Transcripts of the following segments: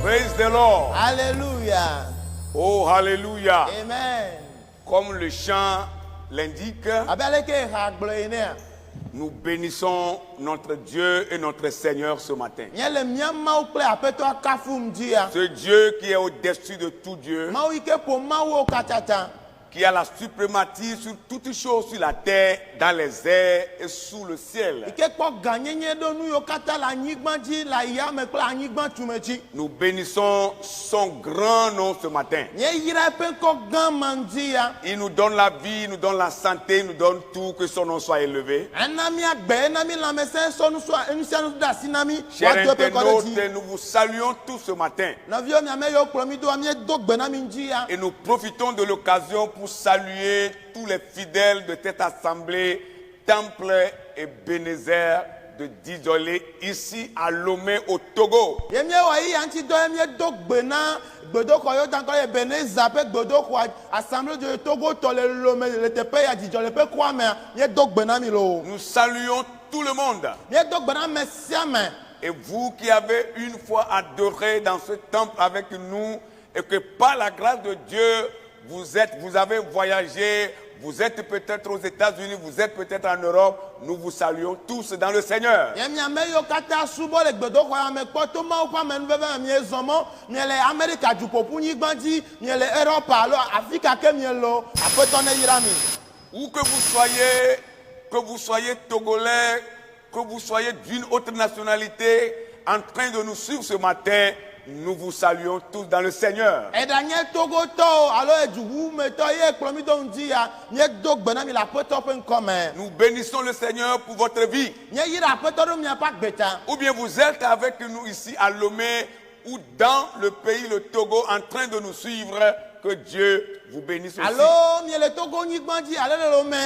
Praise the Lord. Alléluia. Oh, hallelujah. Amen. Comme le chant l'indique, Abeleke hagblene. nous bénissons notre Dieu et notre Seigneur ce matin. Nyele miama ukle apeto akafum dia. Ce Dieu qui est au-dessus de tout Dieu, Mawike po mawo katata. qui a la suprématie sur toutes choses sur la terre, dans les airs et sous le ciel. Ike po ganyenye do nu yo kata la nyigban ji la yame kla nyigban tumeji. Nous bénissons son grand nom ce matin. Nye yira pe ko gan mandia. Il nous donne la vie, il nous donne la santé, il nous donne tout, que son nom soit élevé. Enami agbe enami la messe sonu so enisia nu da sinami. Chers internautes, nous vous saluons tous ce matin. Na vio mi ame yo promi do ami do gbe na mi njia. Et nous profitons de l'occasion pour saluer tous les fidèles de cette assemblée, Temple et Bénézère de Dijolé, ici à Lomé au Togo. Yemie wa yi anti do yemie do gbe na gbedo ko yo dan ko ye Beneza pe gbedo ko assemblée de Togo to le Lomé le tepe ya Dijole pe kwa me ye do gbe na mi lo. Nous saluons tout le monde. Ye do gbe na mesia me. Et vous qui avez une fois adoré dans ce temple avec nous et que par la grâce de Dieu, vous avez voyagé, vous êtes peut-être aux États-Unis, vous êtes peut-être en Europe, nous vous saluons tous dans le Seigneur. Yemie ame yo kata subo le gbedo ko ya me ko to ma kwa me nbebe mi ezomo mi le America ju popu nyigbanji mi le Europe alo Africa ke mi lo apeto ne yira mi. Où que vous soyez togolais, que vous soyez d'une autre nationalité, en train de nous suivre ce matin, nous vous saluons tous dans le Seigneur. Edanye Togo to alo ejuwu me to ye promi do njia nye do gbe na mi la apeto pe nkome. Nous bénissons le Seigneur pour votre vie. Nye yira apeto do mi pa gbeta. Ou bien vous êtes avec nous ici à Lomé ou dans le pays, le Togo, en train de nous suivre. Que Dieu vous bénisse aussi. Allo mi le Togo nyigbanji ale le Lomé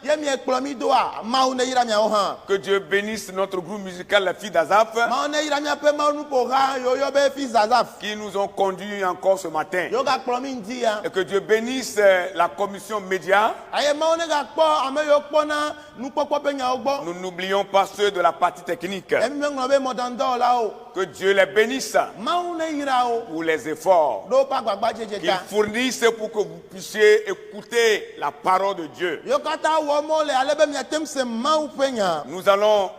ye mi promi do a ma une yira mi o han. Que Dieu bénisse notre groupe musical, la fille d'Azaph, Ma une yira mi pe ma nu po ha yo yo be fi zazaf. qui nous ont conduits encore ce matin. Yo ga promi njia. Et que Dieu bénisse la commission média. Aye ma one ga po ame yo po na nu popo pe nya ogbo. Nous n'oublions pas ceux de la partie technique. Emi me nglobe modando la o. Que Dieu les bénisse Ma une yira o. pour les efforts Do pa gbagba qu'ils jejeta. fournissent pour que vous puissiez écouter la parole de Dieu. Yo kata wo mo le ale be mi atem se ma u pe nya. Nous allons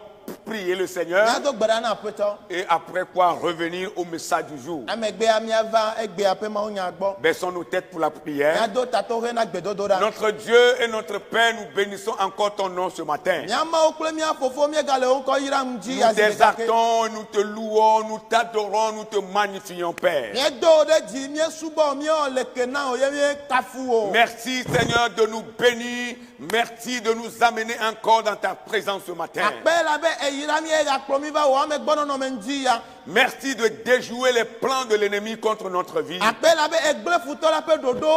prier le Seigneur Ya do gbara na apeto. et après quoi revenir au message du jour. Amegbe ami ava egbe ape ma o nya gbo. Baissons nos têtes pour la Ya prière. do tato re na gbedodo da. Notre Dieu et notre Père, nous bénissons encore ton nom ce matin. Miama okle mia fofo mi gale onko yira mji Nous ya zikake. t'exaltons, nous te louons, nous t'adorons, nous te magnifions, Père. Mi do de ji mi subo mi o le kena o ye mi kafu o. Merci Seigneur de nous bénir. Merci de nous amener encore dans ta présence ce matin. Akpe la be e yira mi e ga promi va o ame gbono no menji ya. Merci de déjouer les plans de l'ennemi contre notre vie. Akpe la be e gble futo la pe dodo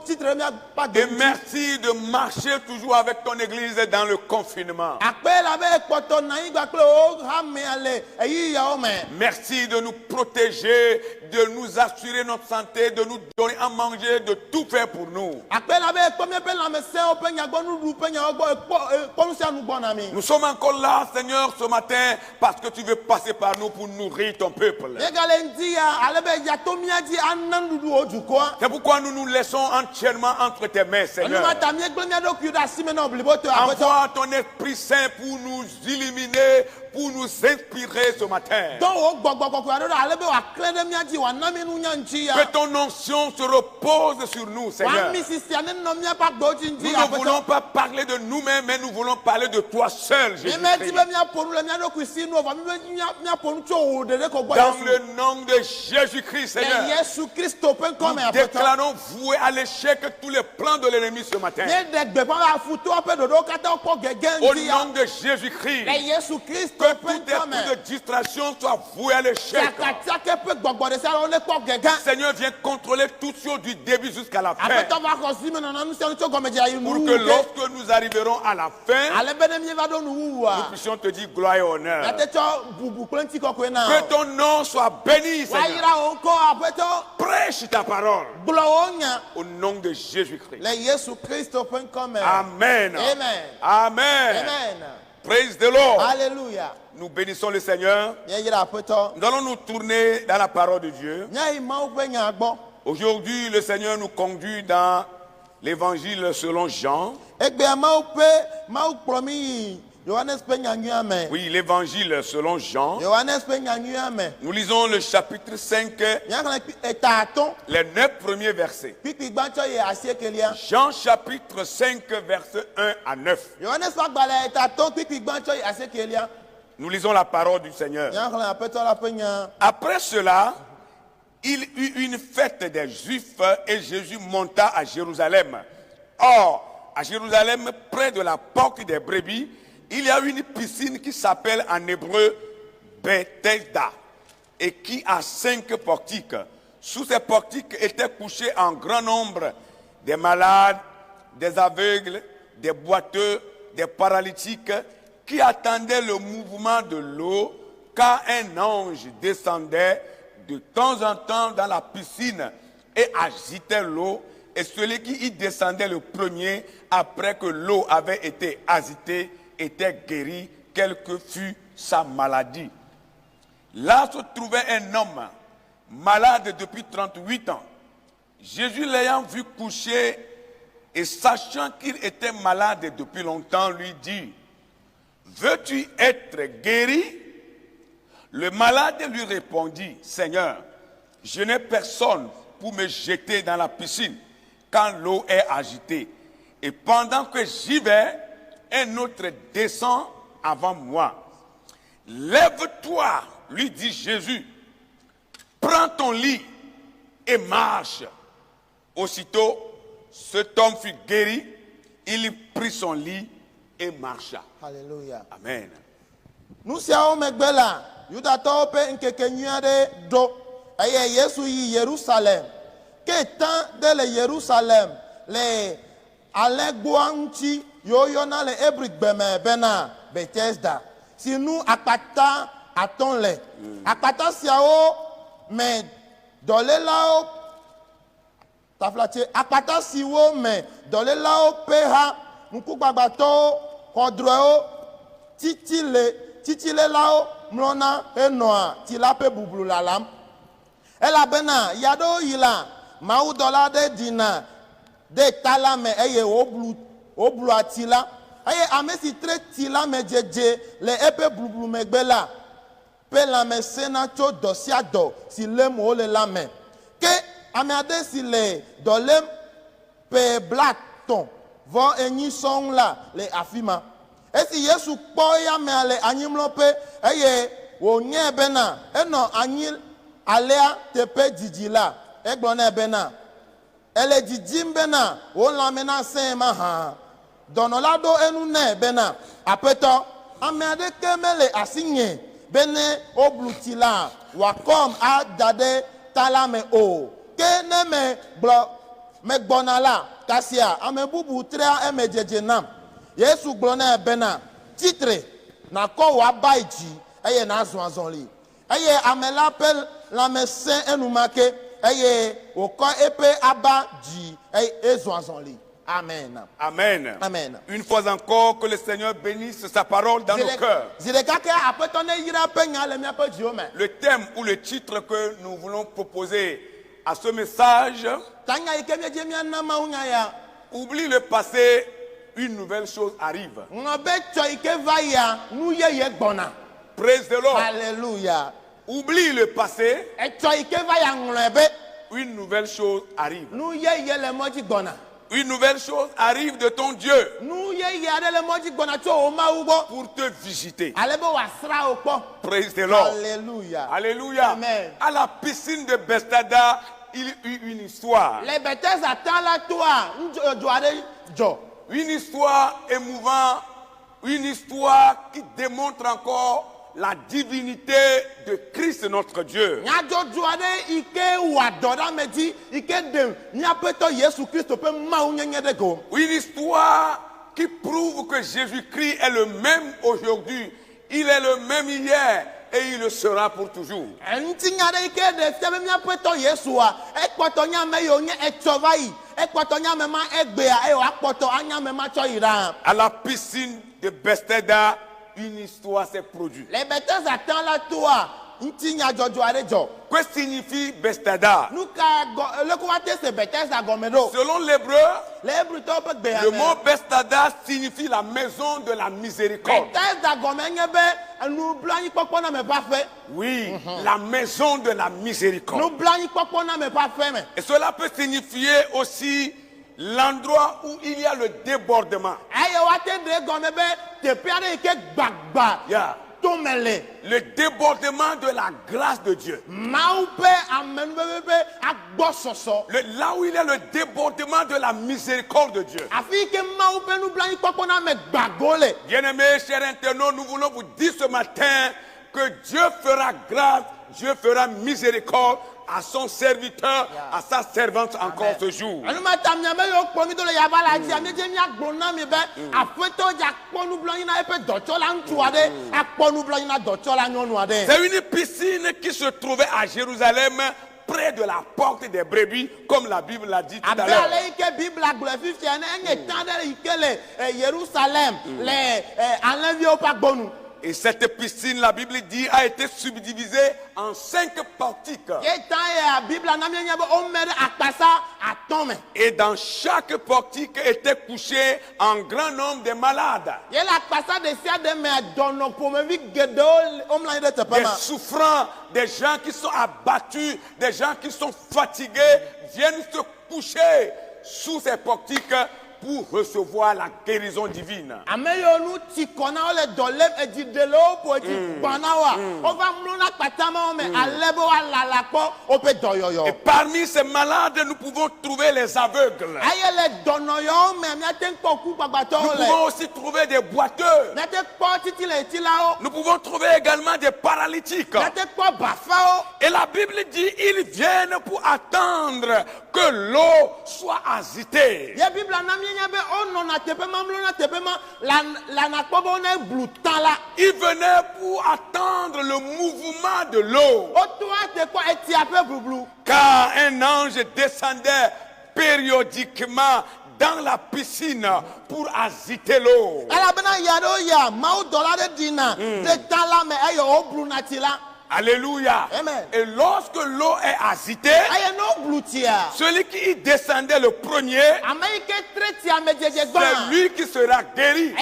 titre mi pa de. Et merci de marcher toujours avec ton église dans le confinement. Akpe la be e poto na igba kle o ha me ale e yi ya o me. Merci de nous protéger, de nous assurer notre santé, de nous donner à manger, de tout faire pour nous. Akpe la be e ko mi pe la me se o pe nya gbo nu ru pe nya ogbo e ko nu se anu gbo na mi. Nous sommes encore là, Seigneur, ce matin, parce que tu veux passer par nous pour nourrir ton peuple. Ye gale ndi ya ale be ya to mi aji anan dudu o juko. C'est pourquoi nous nous laissons entièrement entre tes mains, Seigneur. Envoie ton Esprit Saint pour nous illuminer, pour nous inspirer ce matin. Que ton onction se repose sur nous, Seigneur. Nous ne voulons pas parler de nous-mêmes, mais nous voulons parler de toi seul, Jésus. Dans le nom de Jésus-Christ, Seigneur. Nous déclarons vouer à l'échec tous les plans de l'ennemi ce matin. Au nom de Jésus-Christ, que tout esprit de distraction soit voué à l'échec. Seigneur, viens contrôler tout sur du début jusqu'à la fin. Pour que lorsque nous arriverons à la fin, nous puissions te dire gloire et honneur. Que ton nom soit béni, Seigneur. Prêche ta parole. Au nom de Jésus-Christ. Amen. Amen. Amen. Amen. Amen. Praise the Lord. Hallelujah. nous bénissons le Seigneur. Nous allons nous tourner dans la parole de Dieu. Aujourd'hui, le Seigneur nous conduit dans l'évangile selon Jean. Oui, l'évangile selon Jean. Nous lisons le chapitre 5, les 9 premiers versets. Jean chapitre 5, versets 1 à 9. Nous lisons la parole du Seigneur. Après cela, il eut une fête des Juifs et Jésus monta à Jérusalem. Or, à Jérusalem, près de la porte des brebis, il y a une piscine qui s'appelle en hébreu Bethesda et qui a 5 portiques. Sous ces portiques étaient couchés en grand nombre des malades, des aveugles, des boiteux, des paralytiques qui attendaient le mouvement de l'eau, car un ange descendait de temps en temps dans la piscine et agitait l'eau, et celui qui y descendait le premier, après que l'eau avait été agitée, était guéri, quelle que fût sa maladie. Là se trouvait un homme malade depuis 38 ans. Jésus l'ayant vu coucher et sachant qu'il était malade depuis longtemps, lui dit: veux-tu être guéri? Le malade lui répondit: Seigneur, je n'ai personne pour me jeter dans la piscine quand l'eau est agitée. Et pendant que j'y vais, un autre descend avant moi. Lève-toi, lui dit Jésus, prends ton lit et marche. Aussitôt, cet homme fut guéri, il prit son lit et marcha. Alléluia. Amen. Nous sommes Megbela, Yudato pe nkekenyade do, aye Yesu yi Jérusalem. Qu'étant de le Jérusalem, les Allegouanchi, Yoyona le Hebrik Beme Bena, Bethesda. Si nous akpata aton le, akpata siao, mais dole lao, taflache, akpata siwo, mais dole lao peha, mukukbabato, kodreo, titile lao, mlona, enoa, tilape bublu lalam. Ela bena, yado yila, Maou dola de dina de talame eye oblu atila eye amesi tre tila me jeje le epe blublu megbela pe la me senacho dosia do si lem o le lame ke ame ade si le dolem pe black ton vo enyi song la le afima esi Yesu po ya me ale anyimlo pe eye wo nye bena eno anyil alea tepe jijila Egbona bena ele jijim bena o lamena sema ha donolado enu ne bena apeto amade kemele asinye bene oblutila wakom a dade talame o kene me blo me gbonala kasia amebubu trea emejeje nam Yesu gbona bena titre na ko wa baiji eye na azonli eye amela pel la mesen enumake eye oko epe aba ji ezoazonli. Amen. Amen. Amen. Une fois encore, que le Seigneur bénisse sa parole dans nos cœurs. Le thème ou le titre que nous voulons proposer à ce message: oublie le passé, une nouvelle chose arrive. Praise the Lord. Alléluia. Oublie le passé, une nouvelle chose arrive. Une nouvelle chose arrive de ton Dieu pour te visiter. Praise the Lord. Alléluia. Alléluia. Amen. À la piscine de Bethesda, il y eut une histoire. Une histoire émouvante, une histoire qui démontre encore la divinité de Christ notre Dieu. Une histoire qui prouve que Jésus-Christ est le même aujourd'hui. Il est le même hier et il le sera pour toujours. À la piscine de Bethesda, une histoire s'est produite. Les bêtises attendent la toi. Que signifie Bethesda? Selon l'hébreu, le mot Bethesda signifie la maison de la miséricorde. Oui, la maison de la miséricorde. Et cela peut signifier aussi l'endroit où il y a le débordement. Yeah. Le débordement de la grâce de Dieu. Là où il y a le débordement de la miséricorde de Dieu. Bien-aimés, chers internautes, nous voulons vous dire ce matin que Dieu fera grâce, Dieu fera miséricorde à son serviteur, à sa servante encore ce jour. C'est une piscine qui se trouvait à Jérusalem, près de la porte des brebis, comme la Bible l'a dit tout à l'heure. Et cette piscine, la Bible dit, a été subdivisée en 5 portiques. Et dans chaque portique était couché un grand nombre de malades. Des souffrants, des gens qui sont abattus, des gens qui sont fatigués, viennent se coucher sous ces portiques pour recevoir la guérison divine. Et parmi ces malades, nous pouvons trouver les aveugles. Nous pouvons aussi trouver des boiteux. Nous pouvons trouver également des paralytiques. Et la Bible dit, ils viennent pour attendre que l'eau soit agitée. Il venait pour attendre le mouvement de l'eau. Car un ange descendait périodiquement dans la piscine pour agiter l'eau. Alléluia. Amen. Et lorsque l'eau est agitée, celui qui y descendait le premier, c'est lui qui sera guéri.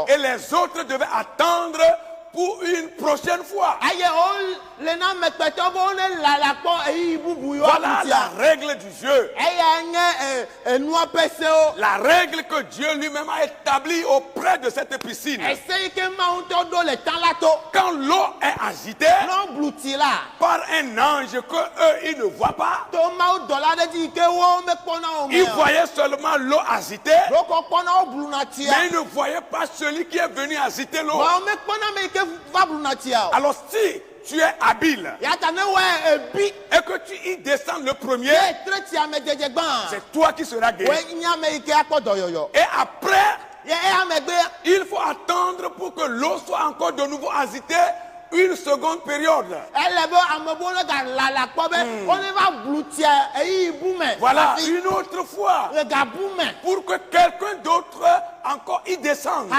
Et les autres devaient attendre pour une prochaine fois. Voilà la règle du jeu. La règle que Dieu lui-même a établie auprès de cette piscine. Quand l'eau est agitée par un ange que eux ils ne voient pas, ils voyaient seulement l'eau agitée, mais ils ne voyaient pas celui qui est venu agiter l'eau. Alors si tu es habile et que tu y descends le premier, c'est toi qui seras guéri. Et après, il faut attendre pour que l'eau soit encore de nouveau agitée une seconde période. Voilà, une autre fois. Pour que quelqu'un d'autre encore y descende.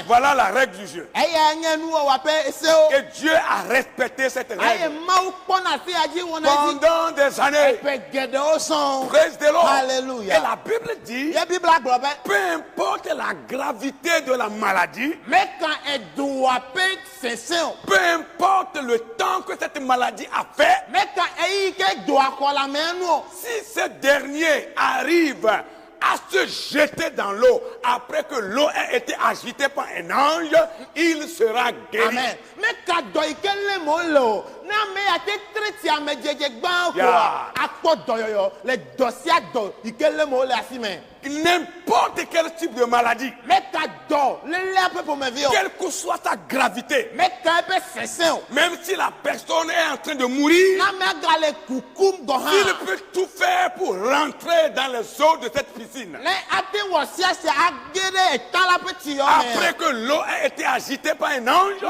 Voilà la règle du jeu. Et Dieu a respecté cette règle pendant des années. Praise the Lord. Alléluia. Et la Bible dit, peu importe la gravité de la maladie, peu importe le temps que cette maladie a fait, si ce dernier arrive à se jeter dans l'eau après que l'eau ait été agitée par un ange, il sera guéri. Amen. N'importe quel type de maladie, quelle que soit sa gravité, même si la personne est en train de mourir, il peut tout faire pour rentrer dans les eaux de cette piscine. Après que l'eau a été agitée par un ange,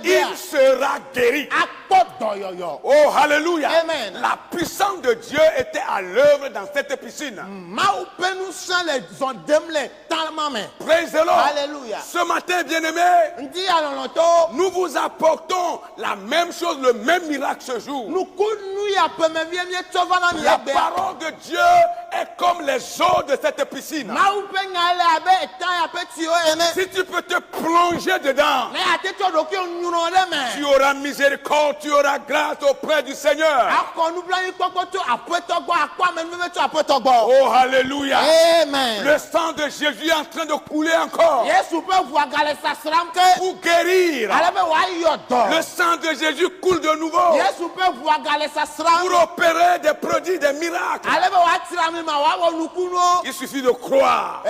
il sera guéri. Oh, hallelujah. Amen. La puissance de Dieu était à l'œuvre dans cette piscine. Praise the Lord. Alléluia. Ce matin, bien-aimés, nous vous apportons la même chose, le même miracle ce jour. La parole de Dieu est comme les eaux de cette piscine. Si tu peux te plonger dedans, tu auras miséricorde, tu auras grâce auprès du Seigneur. Oh, hallelujah. Amen. Le sang de Jésus est en train de couler encore pour guérir. Le sang de Jésus coule de nouveau pour opérer des prodiges, des miracles. Il suffit de croire.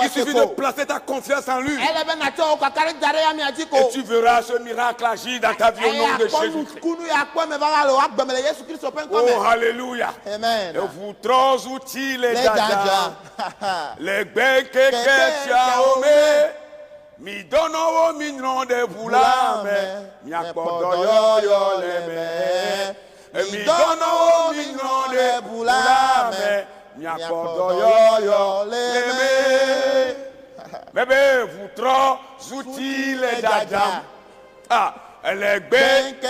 Il suffit de placer ta confiance en lui. Et tu verras ce miracle agir dans ta vie au nom de Jésus-Christ. Oh, hallelujah. Amen. Et vous trois outils, les dada, les benke xiaome, mi dono mi non de boulame, mi akpodo yo leme, mi dono mi non de boulame, mi akpodo yo leme. Bébé, vous trois outils, les dada, les benke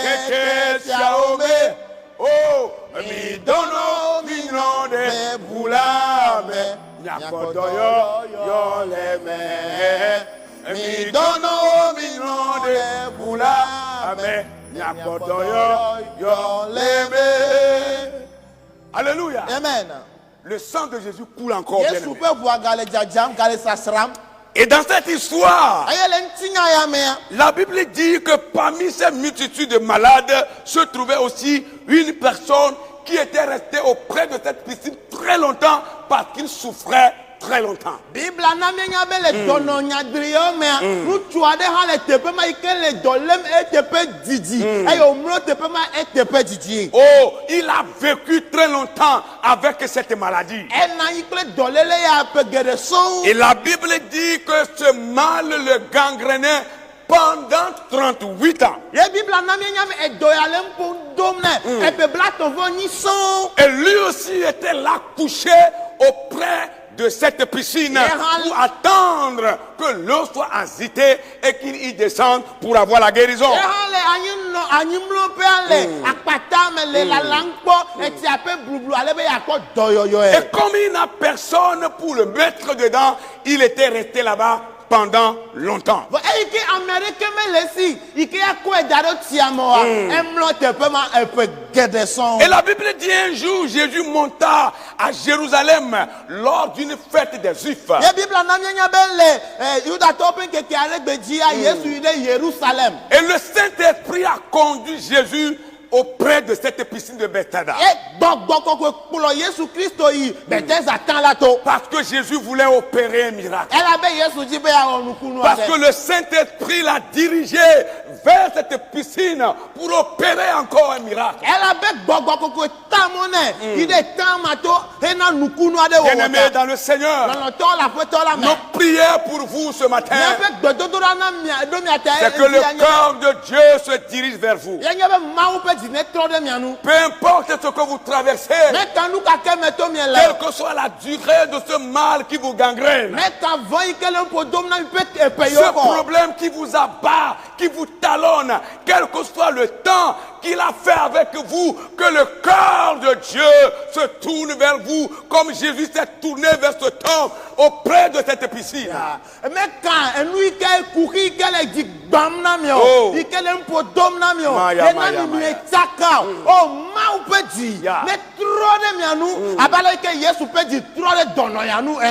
xiaome. Oh, mi dono mi non de boulame, mi akpodo yo leme. Mi dono mi non de boulame, mi akpodo yo leme. Alléluia. Amen. Le sang de Jésus coule encore, bien-aimé. Et dans cette histoire, la Bible dit que parmi ces multitudes de malades se trouvait aussi une personne qui était restée auprès de cette piscine très longtemps parce qu'il souffrait très longtemps. Oh, il a vécu très longtemps avec cette maladie. Et la Bible dit que ce mal le gangrenait pendant 38 ans. Et lui aussi était là couché auprès de cette piscine pour attendre que l'eau soit agitée et qu'il y descende pour avoir la guérison. Et comme il n'a personne pour le mettre dedans, il était resté là-bas pendant longtemps. Et la Bible dit un jour, Jésus monta à Jérusalem lors d'une fête des Juifs. Et le Saint-Esprit a conduit Jésus auprès de cette piscine de Bethesda. Parce que Jésus voulait opérer un miracle. Parce que le Saint-Esprit l'a dirigé vers cette piscine pour opérer encore un miracle. Bien-aimés dans le Seigneur, nos prières pour vous ce matin, c'est que le cœur de Dieu se dirige vers vous. Peu importe ce que vous traversez, quelle que soit la durée de ce mal qui vous gangrène, ce problème qui vous abat, qui vous talonne, quel que soit le temps qu'il a fait avec vous, que le cœur de Dieu se tourne vers vous comme Jésus s'est tourné vers ce homme auprès de cette piscine.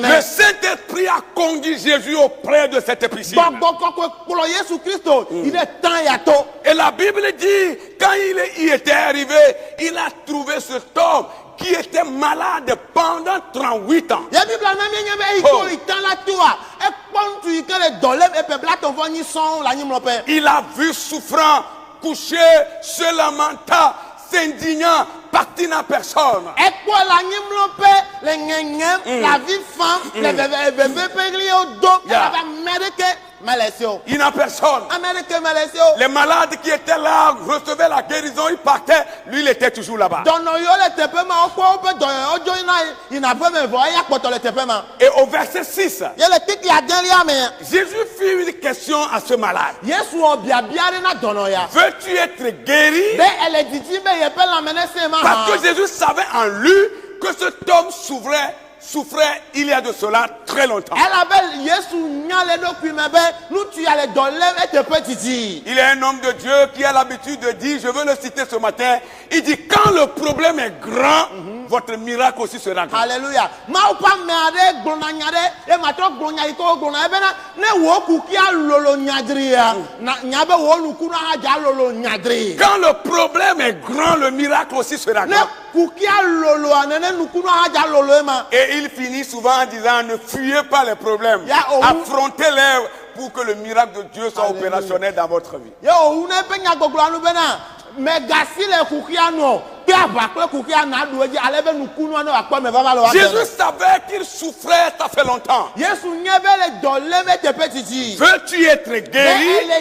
Le Saint-Esprit a conduit Jésus auprès de cette piscine. Et la Bible dit, quand il y était arrivé, il a trouvé cet homme qui était malade pendant 38 ans. Il a vu souffrant, couché, se lamentant, s'indignant, parti n'a personne. Il n'a personne. Les malades qui étaient là recevaient la guérison, ils partaient. Lui, il était toujours là-bas. Et au verset 6, Jésus fit une question à ce malade. Veux-tu être guéri? Parce que Jésus savait en lui que cet homme souffrait il y a de cela très longtemps. Il est un homme de Dieu qui a l'habitude de dire, je veux le citer ce matin, il dit quand le problème est grand, votre miracle aussi sera grand. Alléluia. Quand le problème est grand, le miracle aussi sera grand. Et il finit souvent en disant, ne fuyez pas les problèmes, affrontez-les pour que le miracle de Dieu soit opérationnel dans votre vie. Jésus savait qu'il souffrait, ça fait longtemps. Veux-tu être guéri de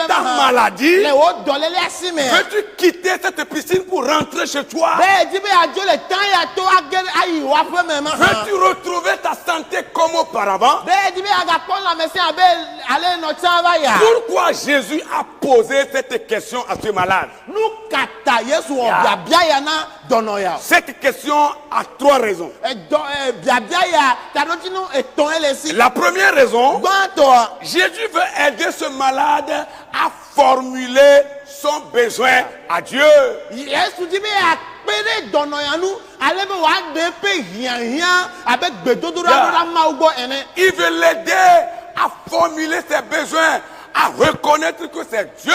ta maladie? Veux-tu quitter cette piscine pour rentrer chez toi? Veux-tu retrouver ta santé comme auparavant? Pourquoi Jésus a posé cette question à ce malade? Cette question a trois raisons. La première raison, Jésus veut aider ce malade à formuler son besoin à Dieu. Il veut l'aider à formuler ses besoins, à reconnaître que c'est Dieu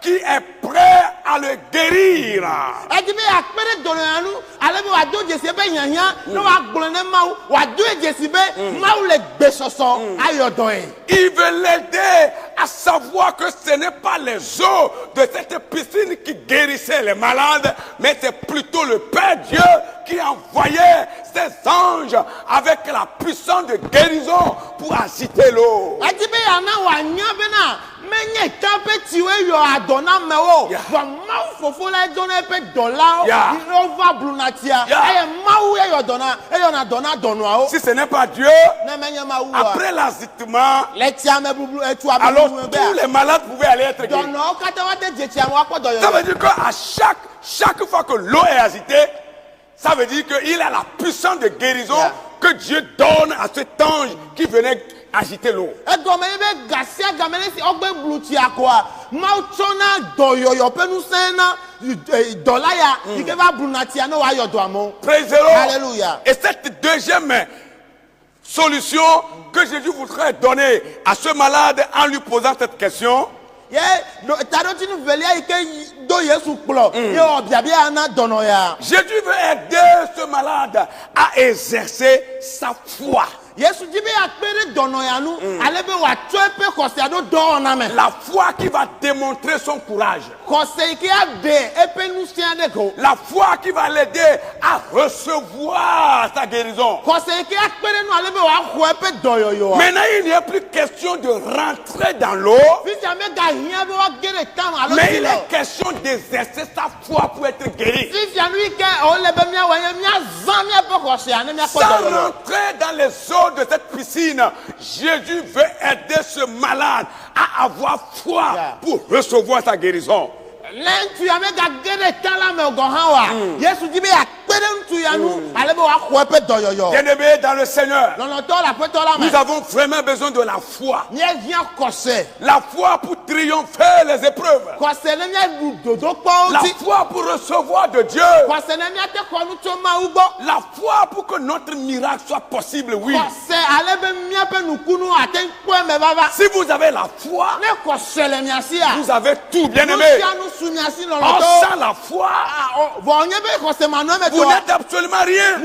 qui est prêt à le guérir. Il veut l'aider à savoir que ce n'est pas les eaux de cette piscine qui guérissaient les malades, mais c'est plutôt le Père Dieu qui envoyait ses anges avec la puissance de guérison pour agiter l'eau. Si ce n'est pas Dieu, après l'agitement, alors tous les malades pouvaient aller être guéris. Ça veut dire qu'à chaque fois que l'eau est agitée, ça veut dire qu'il a la puissance de guérison que Dieu donne à cet ange qui venait agiter l'eau. Praise the Lord. Alléluia. Et cette deuxième solution que Jésus voudrait donner à ce malade en lui posant cette question, Jésus veut aider ce malade à exercer sa foi. La foi qui va démontrer son courage. La foi qui va l'aider à recevoir sa guérison. Maintenant, il n'y a plus question de rentrer dans l'eau, mais il est question d'exercer sa foi pour être guéri. Sans rentrer dans les eaux de cette piscine, Jésus veut aider ce malade à avoir foi pour recevoir sa guérison. Bien-aimés dans le Seigneur, nous avons vraiment besoin de la foi. La foi pour triompher les épreuves. La foi pour recevoir de Dieu. La foi pour que notre miracle soit possible, oui. Si vous avez la foi, vous avez tout, bien-aimé. Sans la foi, vous n'êtes absolument rien.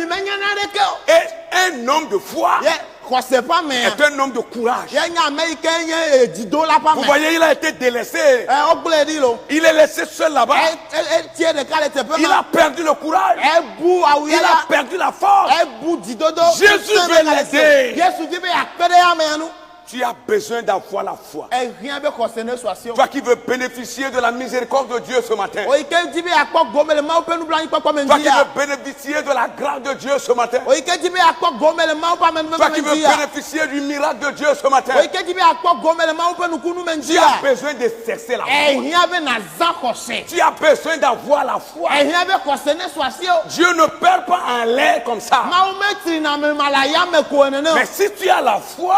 Et un homme de foi est un homme de courage. Vous voyez, il a été délaissé. Il est laissé seul là-bas. Il a perdu le courage. Il a perdu la force. Jésus veut l'aider. Tu as besoin d'avoir la foi. Toi qui veux bénéficier de la miséricorde de Dieu ce matin. Toi qui veux bénéficier de la grâce de Dieu ce matin. Toi qui veux bénéficier du miracle de Dieu ce matin. Tu as besoin de cesser la foi. Tu as besoin d'avoir la foi. Dieu ne perd pas en l'air comme ça. Mais si tu as la foi,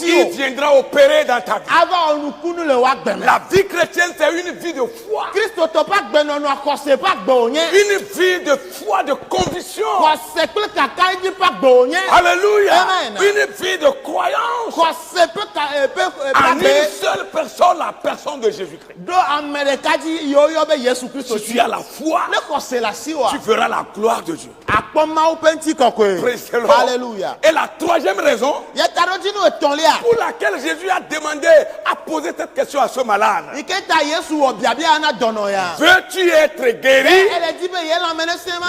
il viendra opérer dans ta vie. La vie chrétienne, c'est une vie de foi. Une vie de foi, de conviction. Alléluia. Une vie de croyance en une seule personne, la personne de Jésus-Christ. Si tu as la foi, tu verras la gloire de Dieu. Praise the Lord. Alléluia. Et la troisième raison pour laquelle Jésus a demandé, a posé cette question à ce malade. Veux-tu être guéri?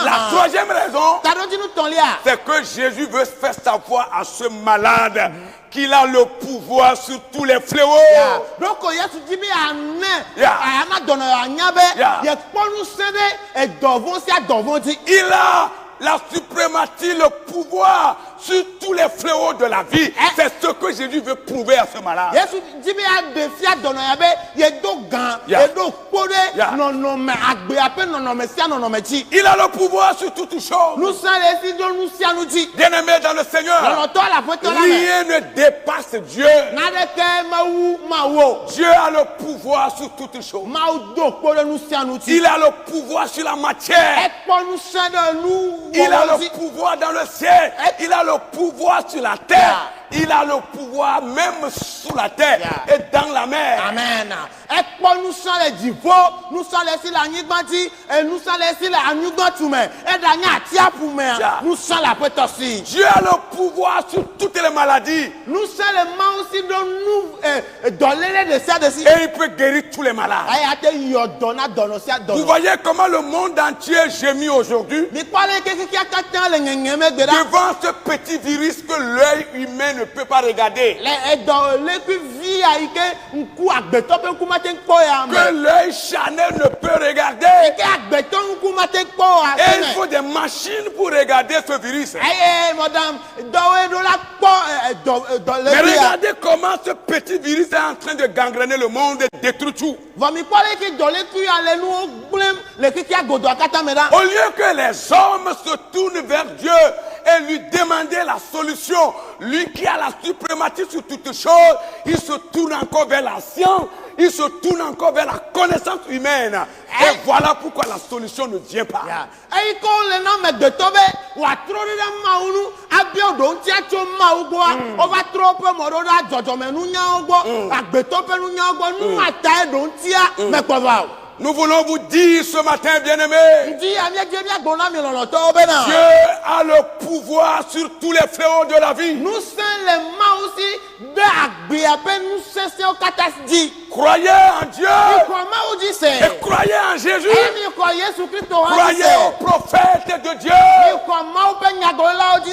La troisième raison, c'est que Jésus veut faire savoir à ce malade qu'il a le pouvoir sur tous les fléaux. Il a la suprématie, le pouvoir sur tous les fléaux de la vie. C'est ce que Jésus veut prouver à ce malade. Il a le pouvoir sur toutes choses. Bien-aimés dans le Seigneur, rien ne dépasse Dieu. Dieu a le pouvoir sur toutes choses. Il a le pouvoir sur la matière. Il a le pouvoir dans le ciel. Il a le pouvoir sur la terre. Il a le pouvoir même sous la terre et dans la mer. Amen. Dieu a le pouvoir sur toutes les maladies. Et il peut guérir tous les malades. Vous voyez comment le monde entier gémit aujourd'hui devant ce petit virus que l'œil humain ne peut pas regarder. Que l'œil charnel ne peut regarder. Et il faut des machines pour regarder ce virus. Mais regardez comment ce petit virus est en train de gangréner le monde et détruire tout. Au lieu que les hommes se tournent vers Dieu et lui demander la solution, lui qui a la suprématie sur toutes choses, il se tourne encore vers la science, il se tourne encore vers la connaissance humaine. Et voilà pourquoi la solution ne vient pas. Nous voulons vous dire ce matin, bien-aimés, Dieu a le pouvoir sur tous les fléaux de la vie. Croyez en Dieu et croyez en Jésus. Croyez aux prophètes de Dieu.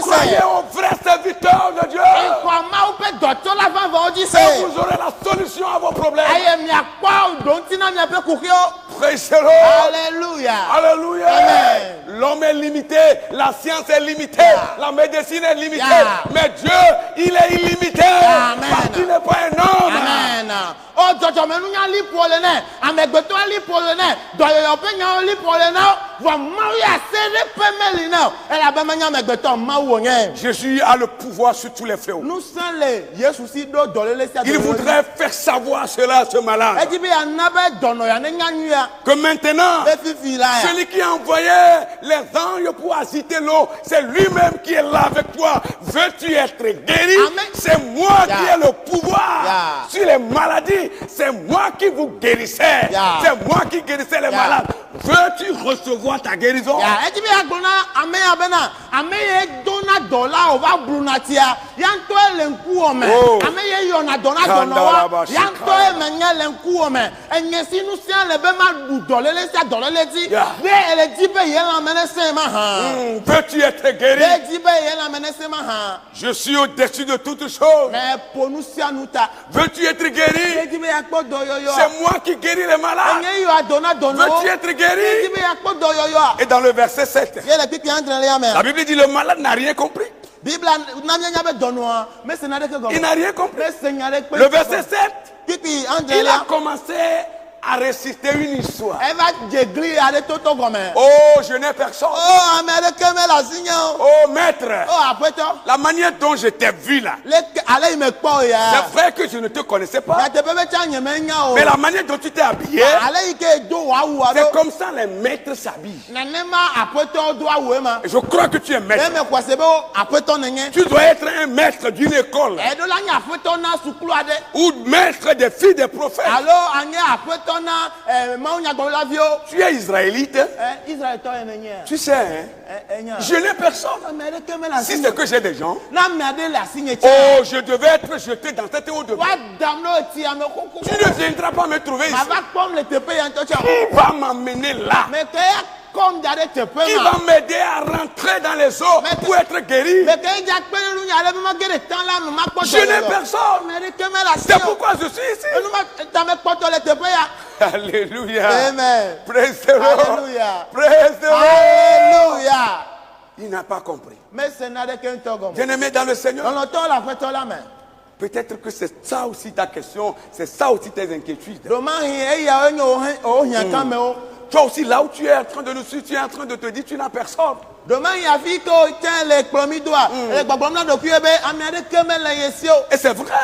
Croyez aux vrais serviteurs de Dieu. Et vous aurez la solution à vos problèmes. Praise the Lord. Alléluia. Alléluia. L'homme est limité, la science est limitée, la médecine est limitée, mais Dieu, il est illimité. Parce qu'il n'est pas un homme. Amen. Jésus a le pouvoir sur tous les fléaux. Il voudrait faire savoir cela à ce malade. Que maintenant, celui qui a envoyé les anges pour agiter l'eau, c'est lui-même qui est là avec toi. Veux-tu être guéri? C'est moi qui ai le pouvoir sur les maladies. C'est moi qui vous guérissais. C'est moi qui guérissais les malades. Veux-tu recevoir ta guérison? na dollar o va brunatia yanto elenku ome ame ye yo na dona donowa yanto emenye lenku ome enyesi nu sia lebe ma du dolele sia dolele ti be ele ti be ye la menese ma ha veux-tu être guéri? be ti be ye la menese ma ha je suis au-dessus de toutes choses. mais ponu sia nuta veux-tu être guéri? be ti be yakpo doyoyo c'est moi qui guéris les malades. enye yo adona dono veux-tu être guéri? be ti be yakpo doyoyo et dans le verset 7 la Bible dit le malade n'a rien compris. Il n'a rien compris. Le verset 7, il a commencé à réciter une histoire. Oh, je n'ai personne. Oh, maître. La manière dont je t'ai vu là. C'est vrai que je ne te connaissais pas. Mais la manière dont tu t'es habillé, c'est comme ça les maîtres s'habillent. Et je crois que tu es maître. Tu dois être un maître d'une école. Ou maître des filles des prophètes. Tu es israélite. Tu sais, hein? Je n'ai personne. Si c'est que j'ai des gens, oh, je devais être jeté dans cette eau de bain. Tu ne viendras pas me trouver ici. Qui va m'amener là? Qui va m'aider à rentrer dans les eaux pour être guéri? Je n'ai personne. C'est pourquoi je suis ici. Alléluia. Amen. Praise the Lord. Alléluia. Praise the Lord. Alléluia. Il n'a pas compris. Bien-aimé Bien-aimé dans le Seigneur. Peut-être que c'est ça aussi ta question, c'est ça aussi tes inquiétudes. Toi aussi, là où tu es en train de nous suivre, tu es en train de te dire tu n'as personne. Et c'est vrai.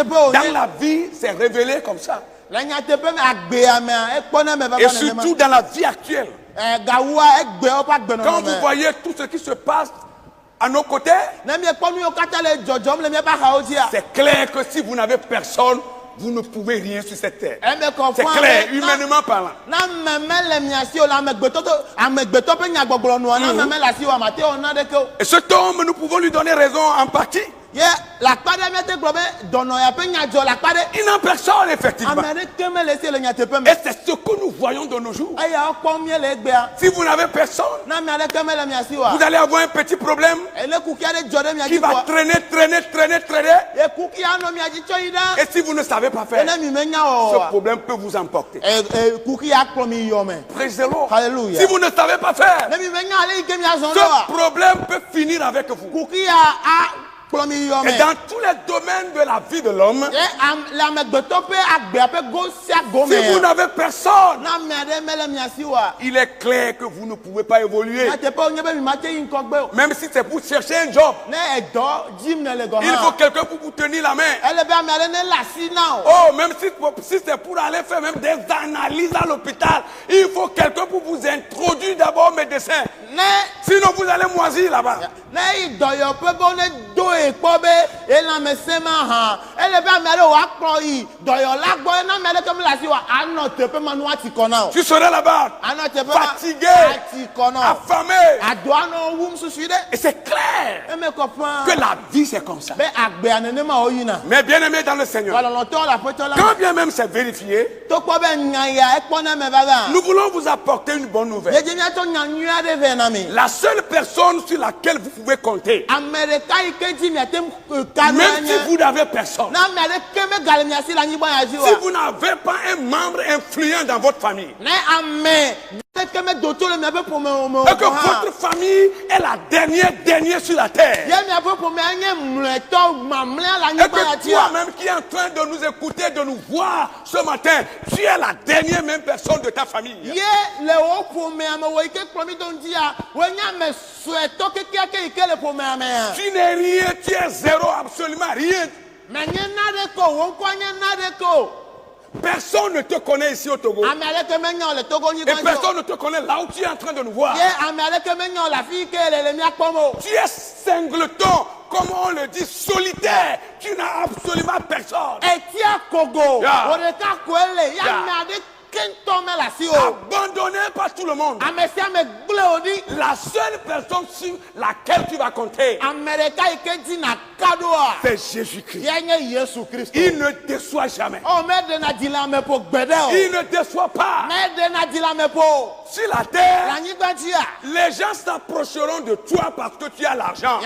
Dans la vie, c'est révélé comme ça. Et surtout dans la vie actuelle. Quand vous voyez tout ce qui se passe à nos côtés, c'est clair que si vous n'avez personne, vous ne pouvez rien sur cette terre. C'est clair, humainement parlant. Et cet homme, nous pouvons lui donner raison en partie. Il n'a personne, effectivement. Et c'est ce que nous voyons de nos jours. Si vous n'avez personne, vous allez avoir un petit problème qui va traîner. Et si vous ne savez pas faire, ce problème peut vous emporter. Praise the Lord. Si vous ne savez pas faire, ce problème peut finir avec vous. Et dans tous les domaines de la vie de l'homme, si vous n'avez personne, il est clair que vous ne pouvez pas évoluer. Même si c'est pour chercher un job, il faut quelqu'un pour vous tenir la main. Oh, même si c'est pour aller faire même des analyses à l'hôpital, il faut quelqu'un pour vous introduire d'abord au médecin. Sinon vous allez moisir là-bas. Tu seras là-bas fatigué, affamé. Et c'est clair que la vie c'est comme ça. Mais bien aimé dans le Seigneur, quand bien même c'est vérifié, nous voulons vous apporter une bonne nouvelle. La seule personne sur laquelle vous pouvez compter, même si vous n'avez personne, si vous n'avez pas un membre influent dans votre famille, et que votre famille est la dernière sur la terre, et que toi-même qui es en train de nous écouter, de nous voir ce matin, tu es la dernière même personne de ta famille. Tu n'es rien, tu es zéro, absolument rien. Personne ne te connaît ici au Togo. Et personne ne te connaît là où tu es en train de nous voir. Tu es singleton, comme on le dit, solitaire. Tu n'as absolument personne. Abandonné par tout le monde. La seule personne sur laquelle tu vas compter, c'est Jésus-Christ. Il ne déçoit jamais. Il ne déçoit pas. Sur la terre, les gens s'approcheront de toi parce que tu as l'argent.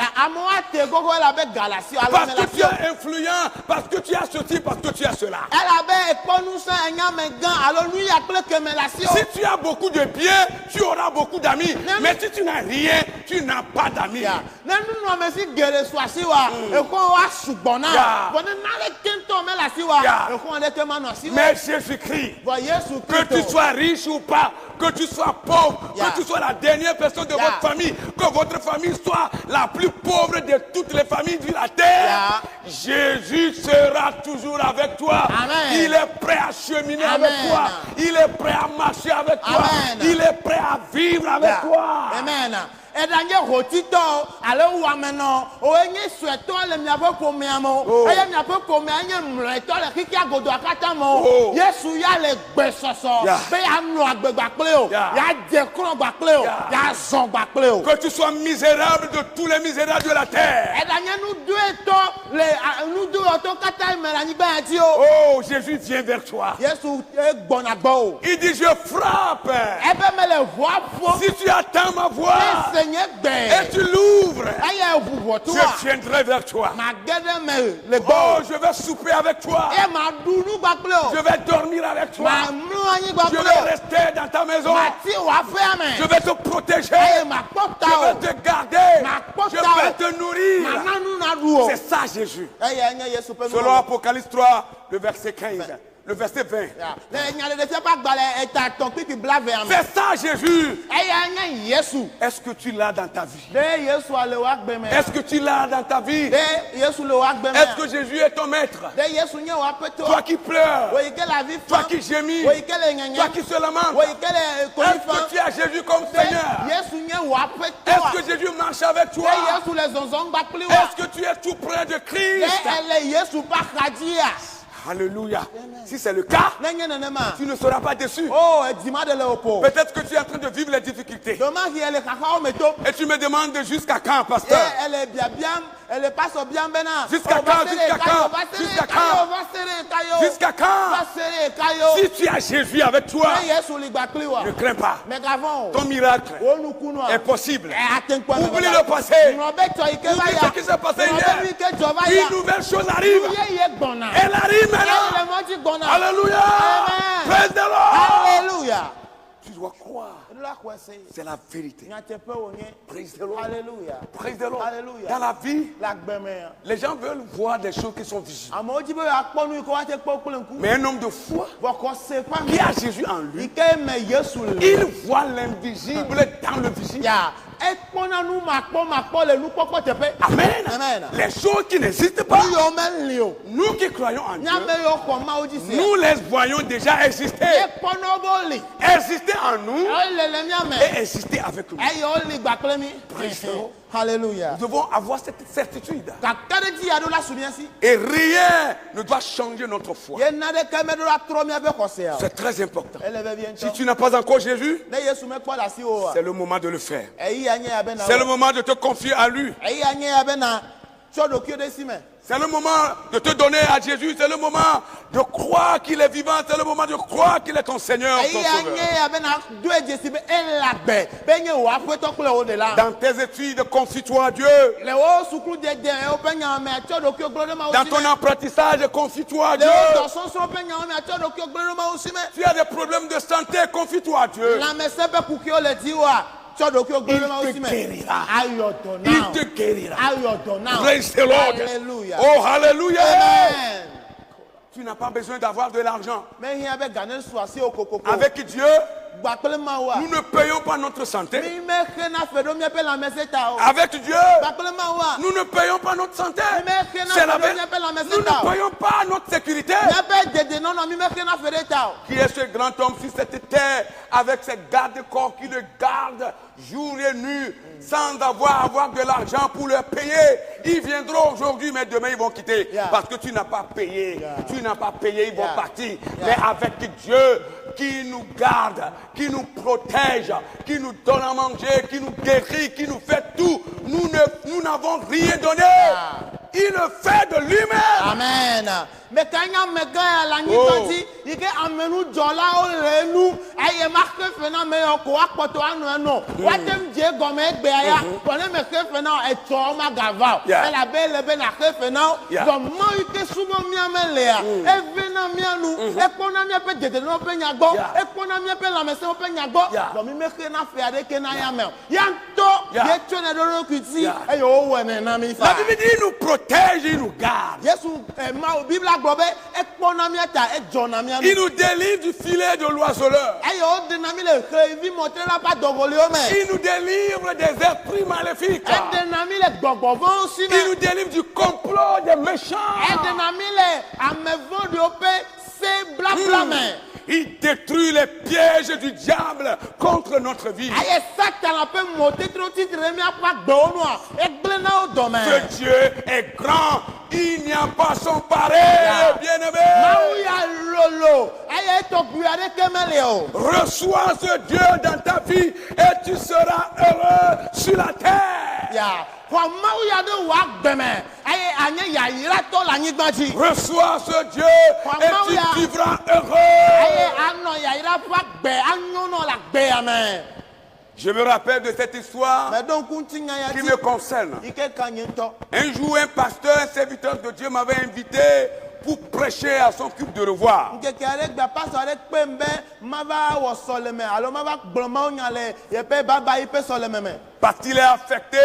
Parce que tu es influent, parce que tu as ceci, parce que tu as cela. Si tu as beaucoup de biens, tu auras beaucoup d'amis. Mais si tu n'as rien, tu n'as pas d'amis. Mais Jésus-Christ, que tu sois riche ou pas, que tu sois pauvre, que tu sois la dernière personne de votre famille, que votre famille soit la plus pauvre de toutes les familles de la terre, Jésus sera toujours avec toi. Amen. Il est prêt à cheminer avec toi. Il est prêt à marcher avec toi. Il est prêt à vivre avec toi. Amen. Edanye hotito ale wameno o enye sueto le miapo pomiamo eye miapo pomianye mleto le kiki agodo akata mo Yesu ya le gbesoso be ya nu agbegba pele o ya je kro gba pele o ya zon gba pele o. Que tu sois misérable de tous les misérables de la terre. Edanye nu du eto le nu du oto kata melani gba ti o. Oh, Jésus vient vers toi. Yesu gbona gbo o. Il dit je frappe. Ebe me le voix fo. Si tu attends ma voix et tu l'ouvres, je viendrai vers toi. Oh, je vais souper avec toi. Je vais dormir avec toi. Je vais rester dans ta maison. Je vais te protéger. Je vais te garder. Je vais te nourrir. C'est ça Jésus. Selon Apocalypse 3, le verset 15. Le verset 20. C'est ça Jésus. Est-ce que tu l'as dans ta vie? Est-ce que tu l'as dans ta vie? Est-ce que Jésus est ton maître? Toi qui pleures, toi qui gémis, toi qui se lamentes, est-ce que tu as Jésus comme Seigneur? Est-ce que Jésus marche avec toi? Est-ce que tu es tout près de Christ? Alléluia. Si c'est le cas, tu ne seras pas déçu. Peut-être que tu es en train de vivre les difficultés. Et tu me demandes jusqu'à quand, pasteur? Jusqu'à quand? Jusqu'à quand? Jusqu'à quand? Jusqu'à quand? Si tu as Jésus avec toi, ne crains pas. Ton miracle est possible. Oublie le passé. Oublie ce qui s'est passé hier. Une nouvelle chose arrive. Elle arrive maintenant. Alléluia. Praise the Lord. Alléluia. Tu dois croire. C'est la vérité. Praise the Lord. Alléluia. Praise the Lord. Dans la vie, les gens veulent voir des choses qui sont visibles. Mais un homme de foi qui a Jésus en lui, il voit l'invisible dans le visible. Amen. Les choses qui n'existent pas, nous qui croyons en Dieu, nous les voyons déjà exister. Exister en nous et exister avec nous. Alléluia. Nous devons avoir cette certitude. Et rien ne doit changer notre foi. C'est très important. Si tu n'as pas encore Jésus, c'est le moment de le faire. C'est le moment de te confier à lui. C'est le moment de te donner à Jésus. C'est le moment de croire qu'il est vivant. C'est le moment de croire qu'il est ton Seigneur, ton Sauveur. Dans tes études, confie-toi à Dieu. Dans ton apprentissage, confie-toi à Dieu. Tu as des problèmes de santé, confie-toi à Dieu. Il te guérira. Il te guérira. Praise the Lord. Alléluia. Oh, hallelujah. Amen. Tu n'as pas besoin d'avoir de l'argent. Avec Dieu, nous ne payons pas notre santé. Avec Dieu, nous ne payons pas notre santé. C'est la vérité. Nous ne payons pas notre sécurité. Qui est ce grand homme sur cette terre avec ses gardes-corps qui le gardent jour et nuit sans avoir de l'argent pour leur payer? Ils viendront aujourd'hui, mais demain ils vont quitter. Parce que tu n'as pas payé. Tu n'as pas payé, ils vont partir. Mais avec Dieu, qui nous garde, qui nous protège, qui nous donne à manger, qui nous guérit, qui nous fait tout. Nous n'avons rien donné. Il le fait de lui-même. Amen. Mais quand il y a un gars la nuit, il y a un menu jola au renu, et il marque fena mais on croit que toi non. Watem Dieu comme béaya, prenez me que fena et toma gava. Et la belle ben a que fena, comme moi il que souvent mia melea, et vena mia nous, et qu'on a mia peut de no penyago, et qu'on a mia peut la maison penyago, comme il me que na fait avec na yamel. Yanto, yetu na do kuti, et yo wene na mi fa. La Bible dit nous protège, il nous garde. Jésus ma Bible il nous délivre du filet de l'oiseleur. Il nous délivre des esprits maléfiques. Il nous délivre du complot des méchants. Il détruit les pièges du diable contre notre vie. Ce Dieu est grand. Il n'y a pas son pareil, bien-aimé. Reçois ce Dieu dans ta vie et tu seras heureux sur la terre. Reçois ce Dieu et tu vivras heureux. Je me rappelle de cette histoire qui me concerne. Un jour, un pasteur, un serviteur de Dieu m'avait invité pour prêcher à son culte de revoir. Parce qu'il est affecté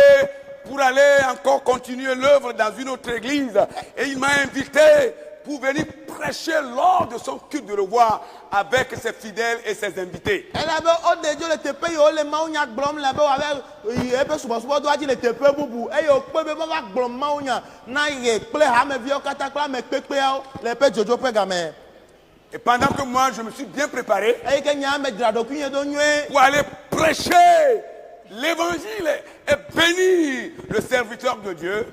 pour aller encore continuer l'œuvre dans une autre église. Et il m'a invité pour venir prêcher lors de son culte de revoir avec ses fidèles et ses invités. Et pendant que moi je me suis bien préparé pour aller prêcher l'évangile et bénir le serviteur de Dieu,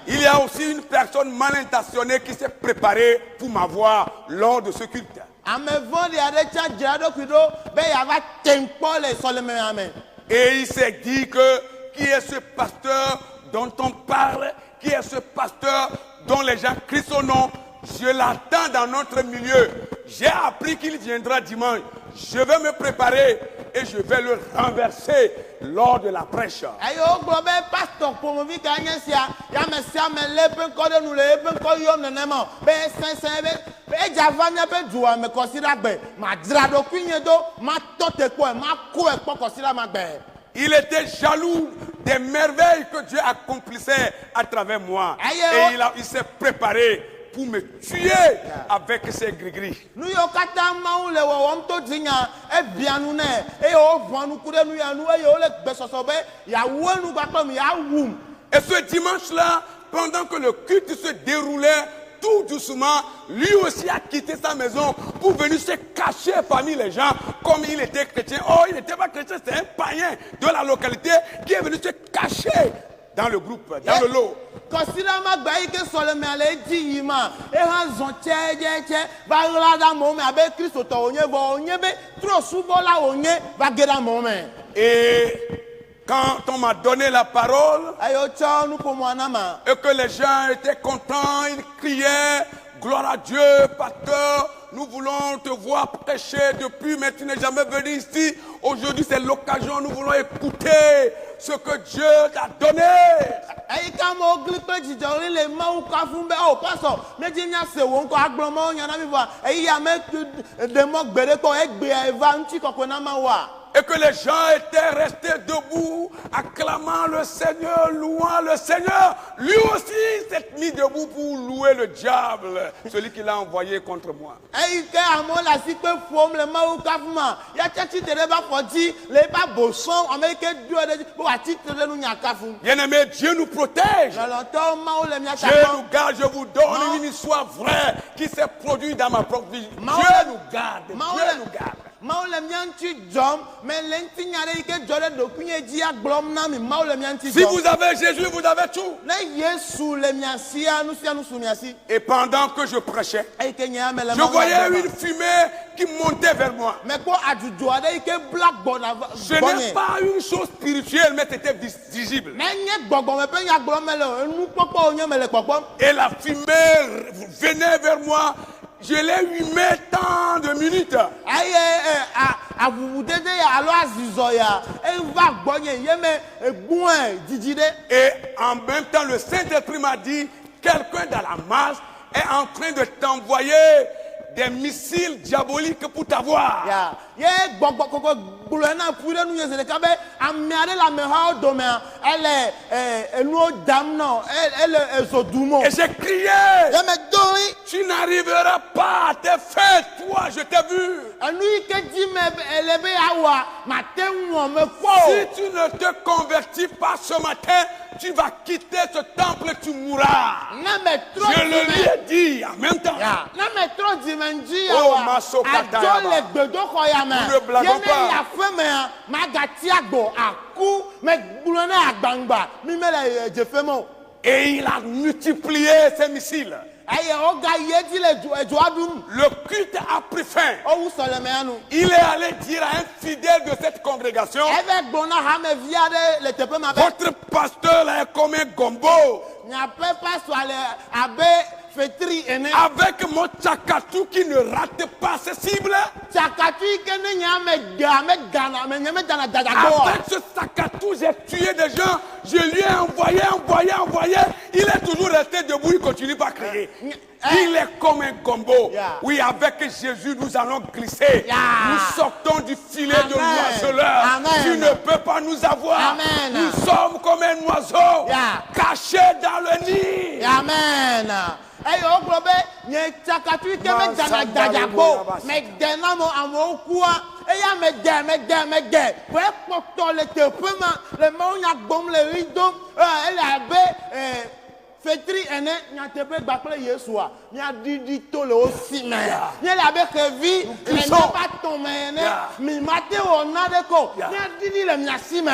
il y a aussi une personne mal intentionnée qui s'est préparée pour m'avoir lors de ce culte. Et il s'est dit que qui est ce pasteur dont on parle, qui est ce pasteur dont les gens crient son nom. Je l'attends dans notre milieu. J'ai appris qu'il viendra dimanche. Je vais me préparer et je vais le renverser lors de la prêche. Il était jaloux des merveilles que Dieu accomplissait à travers moi. Et il s'est préparé pour me tuer avec ses gris-gris. Et ce dimanche-là, pendant que le culte se déroulait, tout doucement, lui aussi a quitté sa maison pour venir se cacher parmi les gens comme il était chrétien. Oh, il n'était pas chrétien, c'est un païen de la localité qui est venu se cacher dans le groupe, dans le lot. Et quand on m'a donné la parole et que les gens étaient contents, ils criaient gloire à Dieu, pasteur, nous voulons te voir prêcher depuis, mais tu n'es jamais venu ici. Aujourd'hui, c'est l'occasion, nous voulons écouter ce que Dieu t'a donné. Et que les gens étaient restés debout, acclamant le Seigneur, louant le Seigneur. Lui aussi s'est mis debout pour louer le diable, celui qui l'a envoyé contre moi. Bien-aimé, Dieu nous protège. Dieu nous garde. Je vous donne une histoire vraie qui s'est produite dans ma propre vie. Dieu nous garde. Dieu nous garde. Si vous avez Jésus, vous avez tout. Et pendant que je prêchais, je voyais une fumée qui montait vers moi. Ce n'est pas une chose spirituelle, mais c'était visible. Et la fumée venait vers moi. Je l'ai humé tant de minutes. Et en même temps, le Saint-Esprit m'a dit, quelqu'un dans la masse est en train de t'envoyer des missiles diaboliques pour t'avoir. Et j'ai crié, tu n'arriveras pas à tes fins, toi, je t'ai vu. Si tu ne te convertis pas ce matin, tu vas quitter ce temple et tu mourras. Je le lui ai dit en même temps. Oh, ma sokata. Nous ne blaguons pas. Et il a multiplié ses missiles. Le culte a pris fin. Il est allé dire à un fidèle de cette congrégation, votre pasteur là est comme un gombo. Avec mon tchakatou qui ne rate pas ses cibles. Avec ce tchakatou, j'ai tué des gens. Je lui ai envoyé. Il est toujours resté debout, il continue pas à crier. Il est comme un combo. Oui, avec Jésus, nous allons glisser. Nous sortons du filet de l'oiseleur. Tu ne peux pas nous avoir. Nous sommes comme un oiseau caché dans le nid. Amen. Fetri ene nyatepe bakle Yesua nya didi tole osime nya la be kevi le pas tombe ne mi mate ona de ko nya didi le nyasime.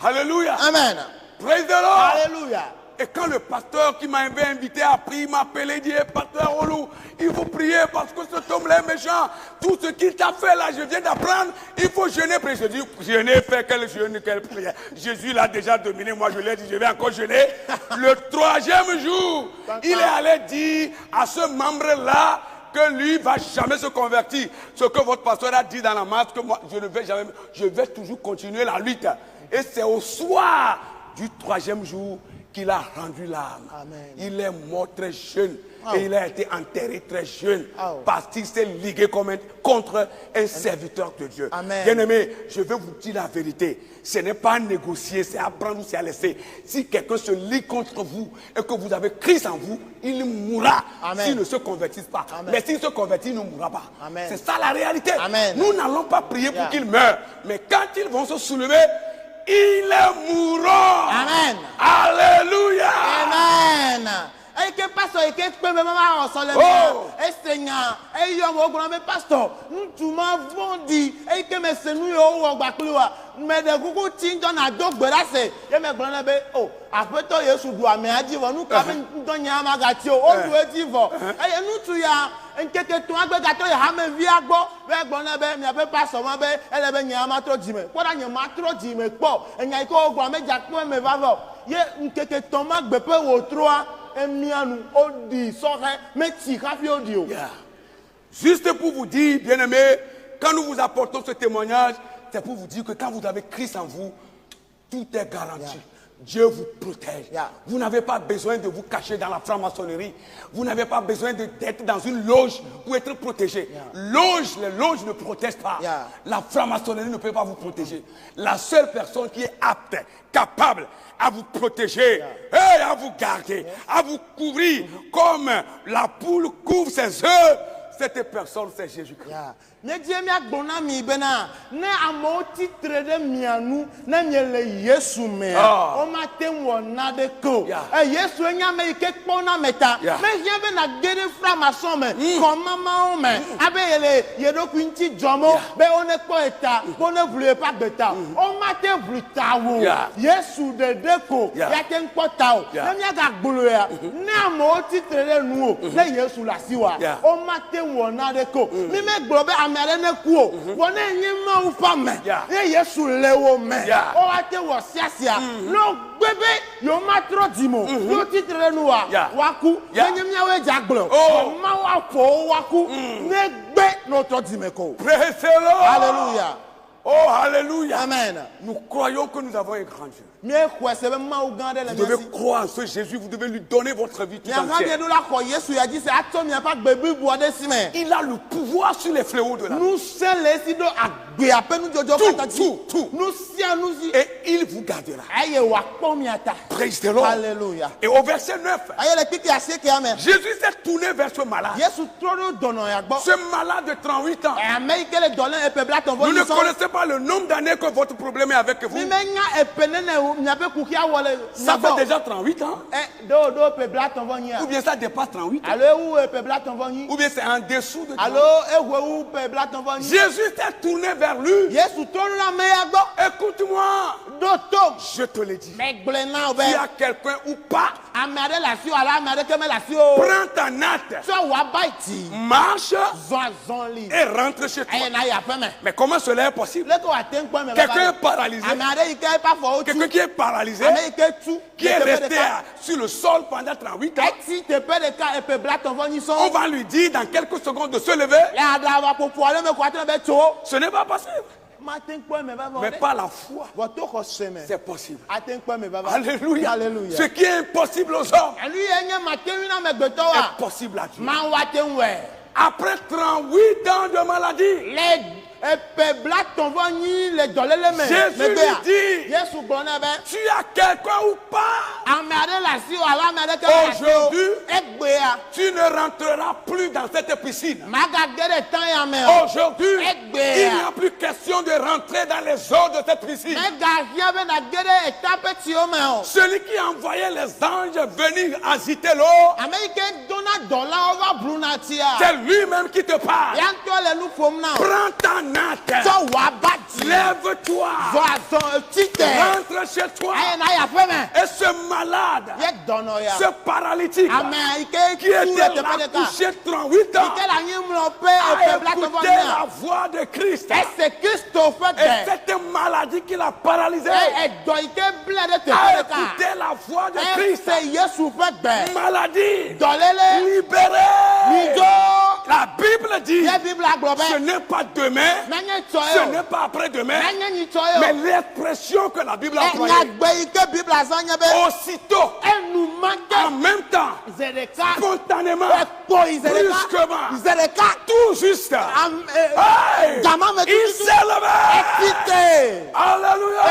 Hallelujah. Amen. Praise the Lord. Hallelujah. Et quand le pasteur qui m'avait invité a prié, il m'a appelé, il dit, pasteur Olou, il faut prier parce que cet homme-là est méchant. Tout ce qu'il t'a fait là, je viens d'apprendre, il faut jeûner. Je dis, jeûner, faire quel jeûne, quelle prière. Jésus l'a déjà dominé, moi je l'ai dit, je vais encore jeûner. Le 3e jour, il est allé dire à ce membre-là que lui va jamais se convertir. Ce que votre pasteur a dit dans la masse, que moi je ne vais jamais, je vais toujours continuer la lutte. Et c'est au soir du 3e jour qu'il a rendu l'âme. Il est mort très jeune et il a été enterré très jeune parce qu'il s'est ligué contre un serviteur de Dieu. Bien-aimé, je vais vous dire la vérité. Ce n'est pas à négocier, c'est à prendre ou c'est à laisser. Si quelqu'un se ligue contre vous et que vous avez Christ en vous, il mourra s'il ne se convertisse pas. Mais s'il se convertit, il ne mourra pas. C'est ça la réalité. Nous n'allons pas prier pour qu'il meure. Mais quand ils vont se soulever, il est mourant. Amen. Alléluia. Amen. Et que pasteur, et que peut même et Seigneur, et yo mo grand mais pasteur, tu m'as vendu et que me senu yo wo gbakluwa, me de kuku tinjo na dogbera se, ye me grand be oh, apeto Yesu do ame adivo nu ka be ntonya magati o du edivo. E nu tu ya nkeke to agbe gato ya ha me vi agbo, we gbon be mi ape pastor mo be ele be nya ma tro jime. Koda nya ma tro jime po, enya iko ogbo me jakpo me vavo. Ye nkeke to ma gbepe wo troa. Juste pour vous dire, bien-aimés, quand nous vous apportons ce témoignage, c'est pour vous dire que quand vous avez Christ en vous, tout est garanti. Dieu vous protège. Vous n'avez pas besoin de vous cacher dans la franc-maçonnerie. Vous n'avez pas besoin d'être dans une loge pour être protégé. Les loges ne protègent pas. La franc-maçonnerie ne peut pas vous protéger. La seule personne qui est apte, capable à vous protéger, et à vous garder, à vous couvrir comme la poule couvre ses œufs, cette personne, c'est Jésus-Christ. Ne diemia gbona mi bena ne amo titre de mianu na nyele Yesu me o ma tem wona de ko Yesu enya me ke kpona meta me hia be na gede framason me ko mama o me abe yele yedoku nti jomo be one kpo eta bo ne vlu pa beta o ma te vlu tawo Yesu de deko ya te npo tawo na mia ga gbolo ya ne amo titre de nu o na Yesu la siwa o ma te wona de ko mi me gboro be amere ne kuo wona nyima u fame e Yesu lewo me o ate wo siasia no gbebe yo matro dimo yo titre nu wa ku nyimia we jagblo ma wa fo wa ku ne gbe no to dimeko. Praise the Lord. Hallelujah. Oh, hallelujah. Amen. Nous croyons que nous avons un grand Dieu. Vous devez croire en ce Jésus, vous devez lui donner votre vie tout entière. Il a le pouvoir sur les fléaux de la vie. Tout. Et il vous gardera. Praise the Lord. Hallelujah. Et au verset 9, Jésus s'est tourné vers ce malade. Ce malade de 38 ans. Vous ne connaissez pas le nombre d'années que votre problème est avec vous. Ça fait déjà 38 ans. Ou bien ça dépasse 38 ans. Ou bien c'est en dessous de 38 ans. Jésus s'est tourné vers lui. Écoute-moi. Je te le dis. Il y a quelqu'un ou pas. Prends ta natte. Marche. Et rentre chez toi. Mais comment cela est possible? Quelqu'un est paralysé. Quelqu'un qui est paralysé, qui est resté sur le sol pendant 38 ans, on va lui dire dans quelques secondes de se lever. Ce n'est pas possible. Mais par la foi, c'est possible. Alléluia. Ce qui est impossible aux hommes est possible à Dieu. Après 38 ans de maladie, Jésus lui dit, tu as quelqu'un ou pas? Aujourd'hui, tu ne rentreras plus dans cette piscine. Aujourd'hui, il n'y a plus question de rentrer dans les eaux de cette piscine. Celui qui envoyait les anges venir agiter l'eau, c'est lui-même qui te parle. Prends ta natte. Lève-toi. Rentre chez toi. Et ce malade, ce paralytique qui était là couché 38 ans, a écouté la voix de Christ. Et cette maladie qui l'a paralysé a écouté la voix de Christ. Maladie libérée. La Bible dit, ce n'est pas demain, ce n'est pas après-demain, mais l'expression que la Bible a employée. Aussitôt, en même temps, spontanément, brusquement, tout juste, il s'est levé. Alléluia.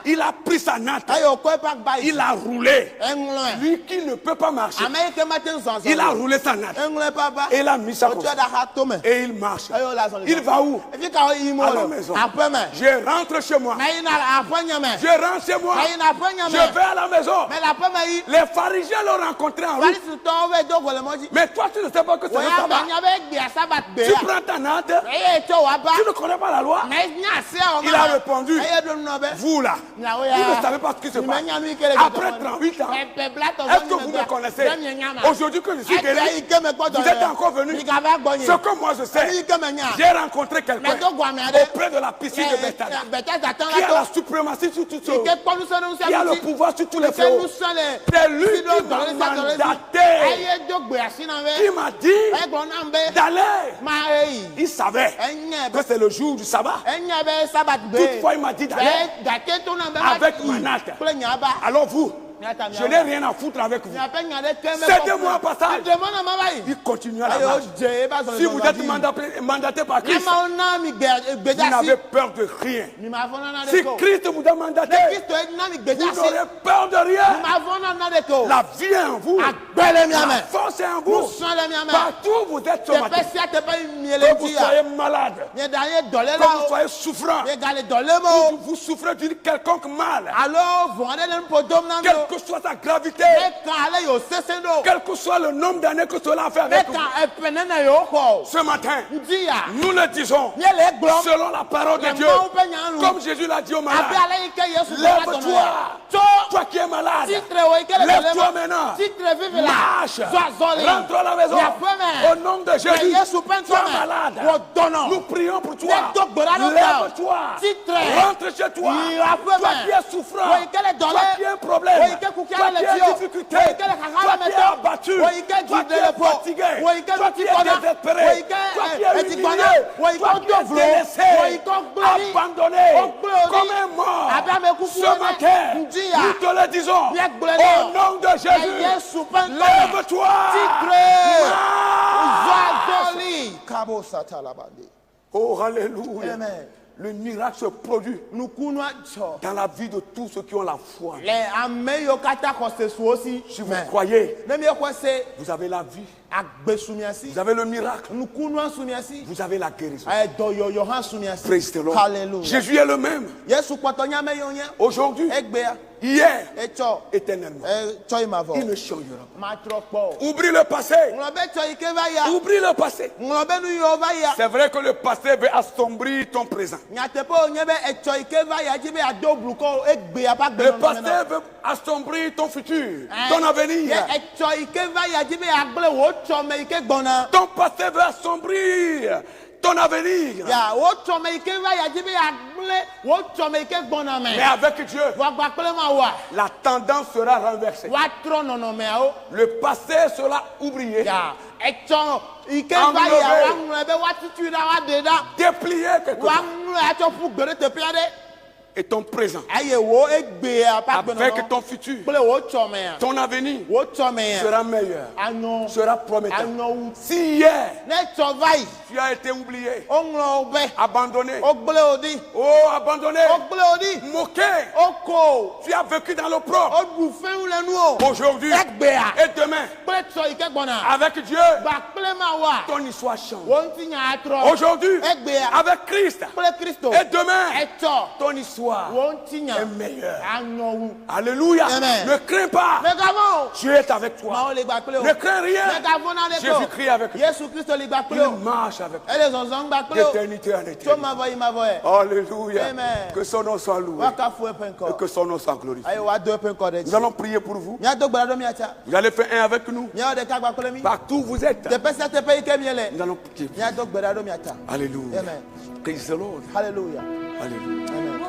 Il a pris sa natte, il a roulé. Lui qui ne peut pas marcher, il a roulé sa natte et il a mis sa côte. Et il marche. Il va où? À la maison. Je rentre chez moi. Je rentre chez moi. Je vais à la maison. Les pharisiens l'ont rencontré en route. Mais toi, tu ne sais pas que c'est le sabbat. Tu prends ta natte. Tu ne connais pas la loi. Il a répondu, vous là, vous ne savez pas ce qui se passe. Après 38 ans, est-ce que vous me connaissez? Aujourd'hui que je suis guéri, vous êtes encore venu. Ce que moi je sais, j'ai rencontré quelqu'un auprès de la piscine de Bethesda qui a la suprématie sur toutes choses, qui a le pouvoir sur tous les fléaux. C'est lui qui m'a mandaté, qui m'a dit d'aller. Il savait que c'est le jour du sabbat. Toutefois, il m'a dit d'aller avec ma natte. Alors vous Je n'ai rien à foutre avec vous. Cédez-moi un passage. Il continue à la marche. Si vous êtes mandaté par Christ, vous n'avez peur de rien. Si Christ vous a mandaté, vous n'aurez peur de rien. La vie est en vous. La force est en vous. Partout vous êtes ce matin. Que vous soyez malade, que vous soyez souffrant, ou vous souffrez d'une quelconque mal, quelle que soit sa gravité, quel que soit le nombre d'années que cela a fait avec vous, ce matin, nous le disons selon la parole de Dieu, comme Jésus l'a dit au malade. Lève-toi, toi qui es malade, lève-toi maintenant, marche, rentre à la maison, au nom de Jésus. Sois malade, nous prions pour toi. Lève-toi, rentre chez toi. Toi qui es souffrant, toi qui es un problème, toi qui es en difficulté, toi qui es abattu, toi qui es fatigué, toi qui es désespéré, toi qui es humilié, toi qui es délaissé, abandonné, comme un mort. Ce matin, nous te le disons, au nom de Jésus, lève-toi. Oh, alléluia. Amen. Le miracle se produit dans la vie de tous ceux qui ont la foi. Si vous croyez, vous avez la vie. Vous avez le miracle. Vous avez la guérison. Praise the Lord. Hallelujah. Jésus est le même. Aujourd'hui, hier, éternellement. Il ne changera pas. Oublie le passé. Oublie le passé. C'est vrai que le passé veut assombrir ton présent. Le passé veut assombrir ton futur, ton avenir. Ton passé veut assombrir ton avenir. Mais avec Dieu, la tendance sera renversée. Le passé sera oublié. Déplié quelque part. Et ton présent avec ton futur, ton avenir sera meilleur, sera prometteur. Si hier tu as été oublié, abandonné, moqué, tu as vécu dans l'opprobre, aujourd'hui et demain avec Dieu ton histoire change. Aujourd'hui avec Christ et demain ton histoire est meilleur. Alléluia. Amen. Ne crains pas. Dieu est avec toi. Ne crains rien. Jésus-Christ avec toi. Il marche avec toi. D'éternité en éternité. Alléluia. Amen. Que son nom soit loué. Et que son nom soit glorifié. Nous allons prier pour vous. Vous allez faire un avec nous. Partout où vous êtes. Nous allons prier. Alléluia. Amen. Praise the Lord. Hallelujah. Alléluia. Amen.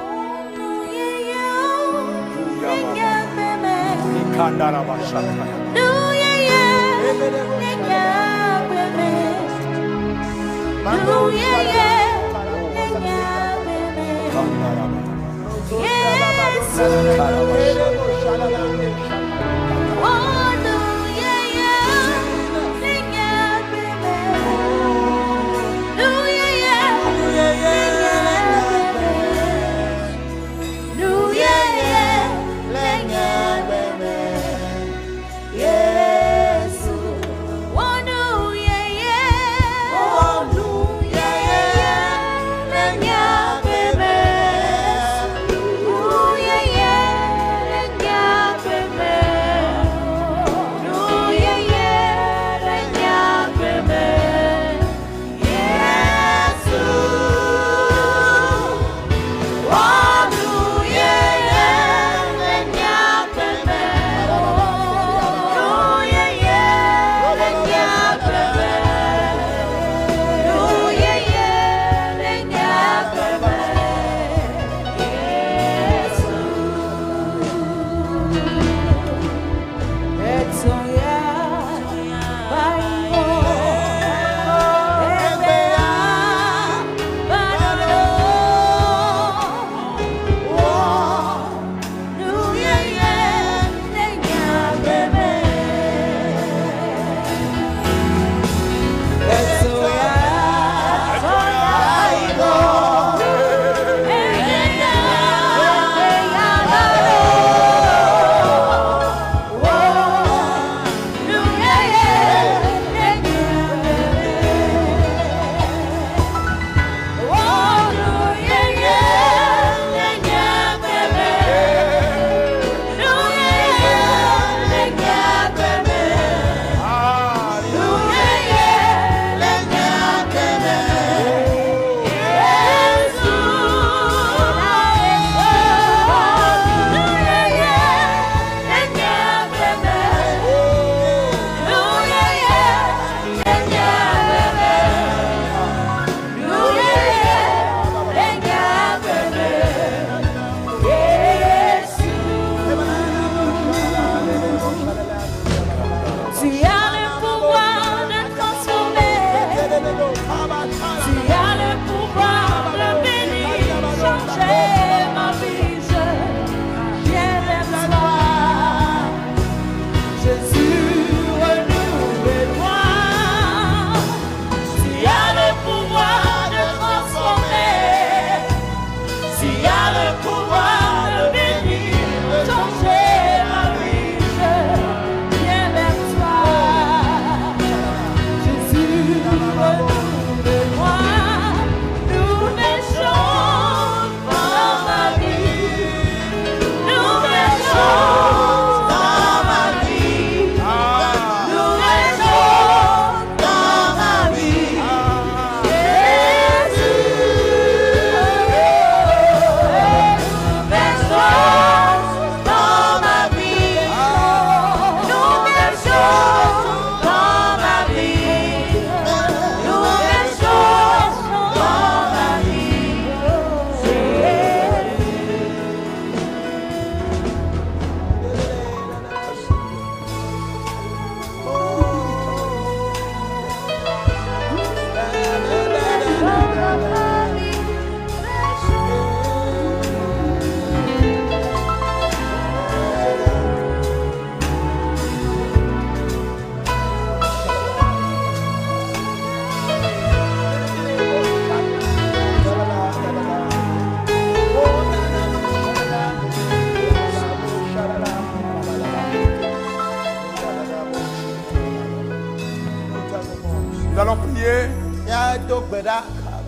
Nous allons prier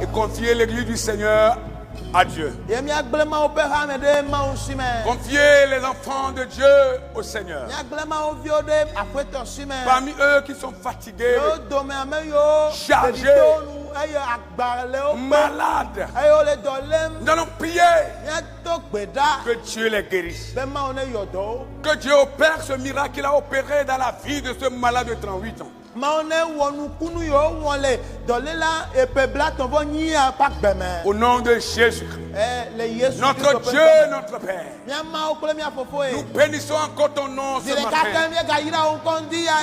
et confier l'église du Seigneur à Dieu. Confier les enfants de Dieu au Seigneur. Parmi eux qui sont fatigués, chargés, malades, nous allons prier que Dieu les guérisse. Que Dieu opère ce miracle qu'il a opéré dans la vie de ce malade de 38 ans. Au nom de Jésus, notre Dieu, notre Père, nous bénissons encore ton nom ce matin.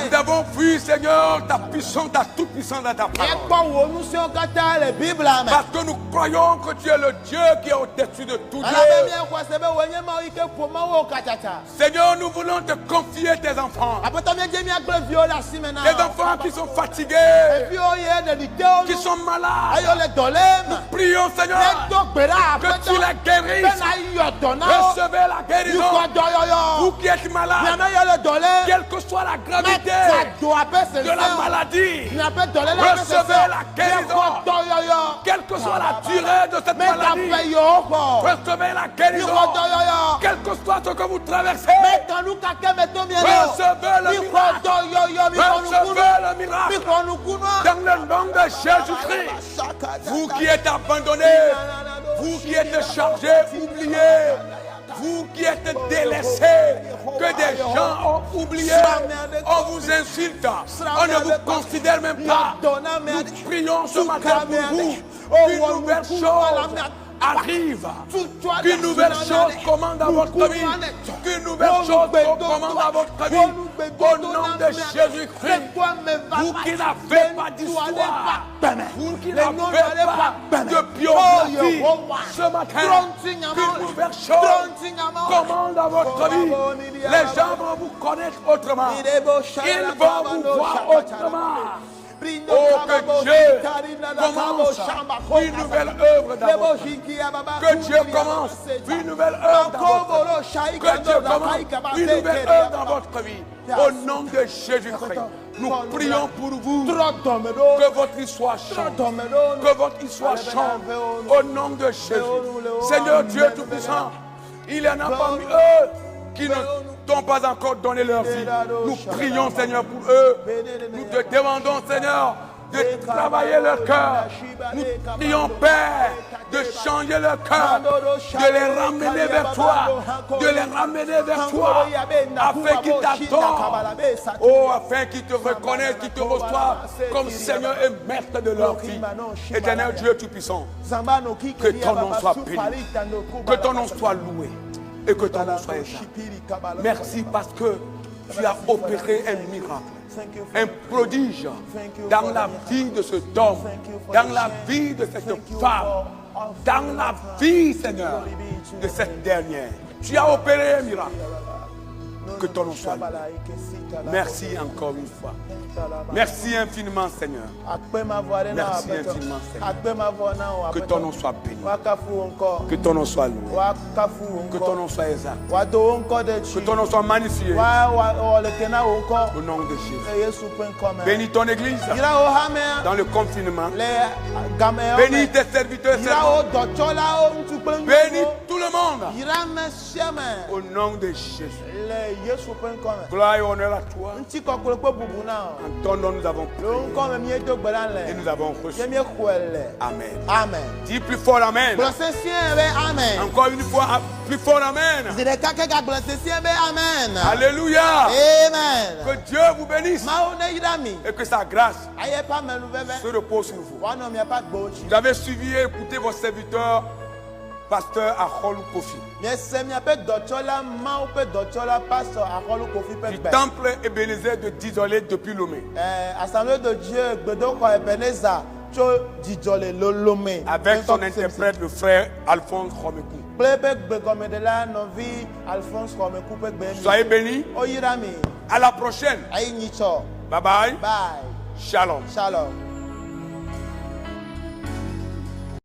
Nous avons vu, Seigneur, ta puissance, ta toute puissance dans ta parole. Parce que nous croyons que tu es le Dieu qui est au-dessus de tout Dieu. Seigneur, nous voulons te confier tes enfants. Tes enfants qui sont fatigués, qui sont malades. Nous prions, Seigneur, que tu les guérisses. Recevez la guérison. Vous qui êtes malades, quelle que soit la gravité de la maladie, recevez la guérison. Quelle que soit la durée de cette maladie, recevez la guérison. Quel que soit ce que vous traversez, recevez le miracle. Recevez le miracle dans le nom de Jésus-Christ. Vous qui êtes abandonnés, vous qui êtes chargés, oubliés, vous qui êtes délaissés, que des gens ont oublié, on vous insulte, on ne vous considère même pas. Nous prions ce matin pour vous qu'une nouvelle chose arrive, qu'une nouvelle chose commande dans votre vie, qu'une nouvelle chose commande dans votre vie, au nom de Jésus-Christ. Vous qui n'avez pas d'histoire, vous qui n'avez pas de biographie, ce matin, qu'une nouvelle chose commande dans votre vie. Les gens vont vous connaître autrement, ils vont vous voir autrement. Oh, que Dieu commence une nouvelle œuvre dans votre vie. Que Dieu commence une nouvelle œuvre dans votre vie. Que Dieu commence une nouvelle œuvre dans votre vie. Au nom de Jésus-Christ, nous prions pour vous. Que votre histoire change. Que votre histoire change. Au nom de Jésus. Seigneur Dieu Tout-Puissant, il y en a parmi eux qui ne t'ont pas encore donné leur vie. Nous prions, Seigneur, pour eux. Nous te demandons, Seigneur, de travailler leur cœur. Nous prions, Père, de changer leur cœur, de les ramener vers toi, de les ramener vers toi, afin qu'ils t'adorent, oh, afin qu'ils te reconnaissent, qu'ils te reçoivent comme Seigneur et Maître de leur vie. Éternel Dieu Tout-Puissant, que ton nom soit béni, que ton nom soit loué. Et que ton nom soit exalté. Merci parce que tu as opéré un miracle, un prodige dans la vie de cet homme, dans la vie de cette femme, dans la vie, Seigneur, de cette dernière. Tu as opéré un miracle. Que ton nom soit loué. Merci encore une fois. Merci infiniment, Seigneur. Merci infiniment, Seigneur. Que ton nom soit béni. Que ton nom soit loué. Que ton nom soit exalté. Que ton nom soit magnifié. Au nom de Jésus. Bénis ton église dans le confinement. Bénis tes serviteurs. Bénis tout le monde. Au nom de Jésus. Gloire et honneur à toi. En ton nom nous avons prié et nous avons reçu. Amen. Amen. Dis plus fort Amen. Encore une fois, plus fort Amen. Alléluia. Amen. Que Dieu vous bénisse et que sa grâce se repose sur vous. Vous avez suivi et écouté vos serviteurs, pasteur Akholou Kofi. Du temple Ebenezer de Disolé depuis Lomé. Assemblée de Dieu, Avec son interprète, le frère Alphonse Romekou. Soyez bénis. À la prochaine. Bye bye. Bye. Shalom. Shalom.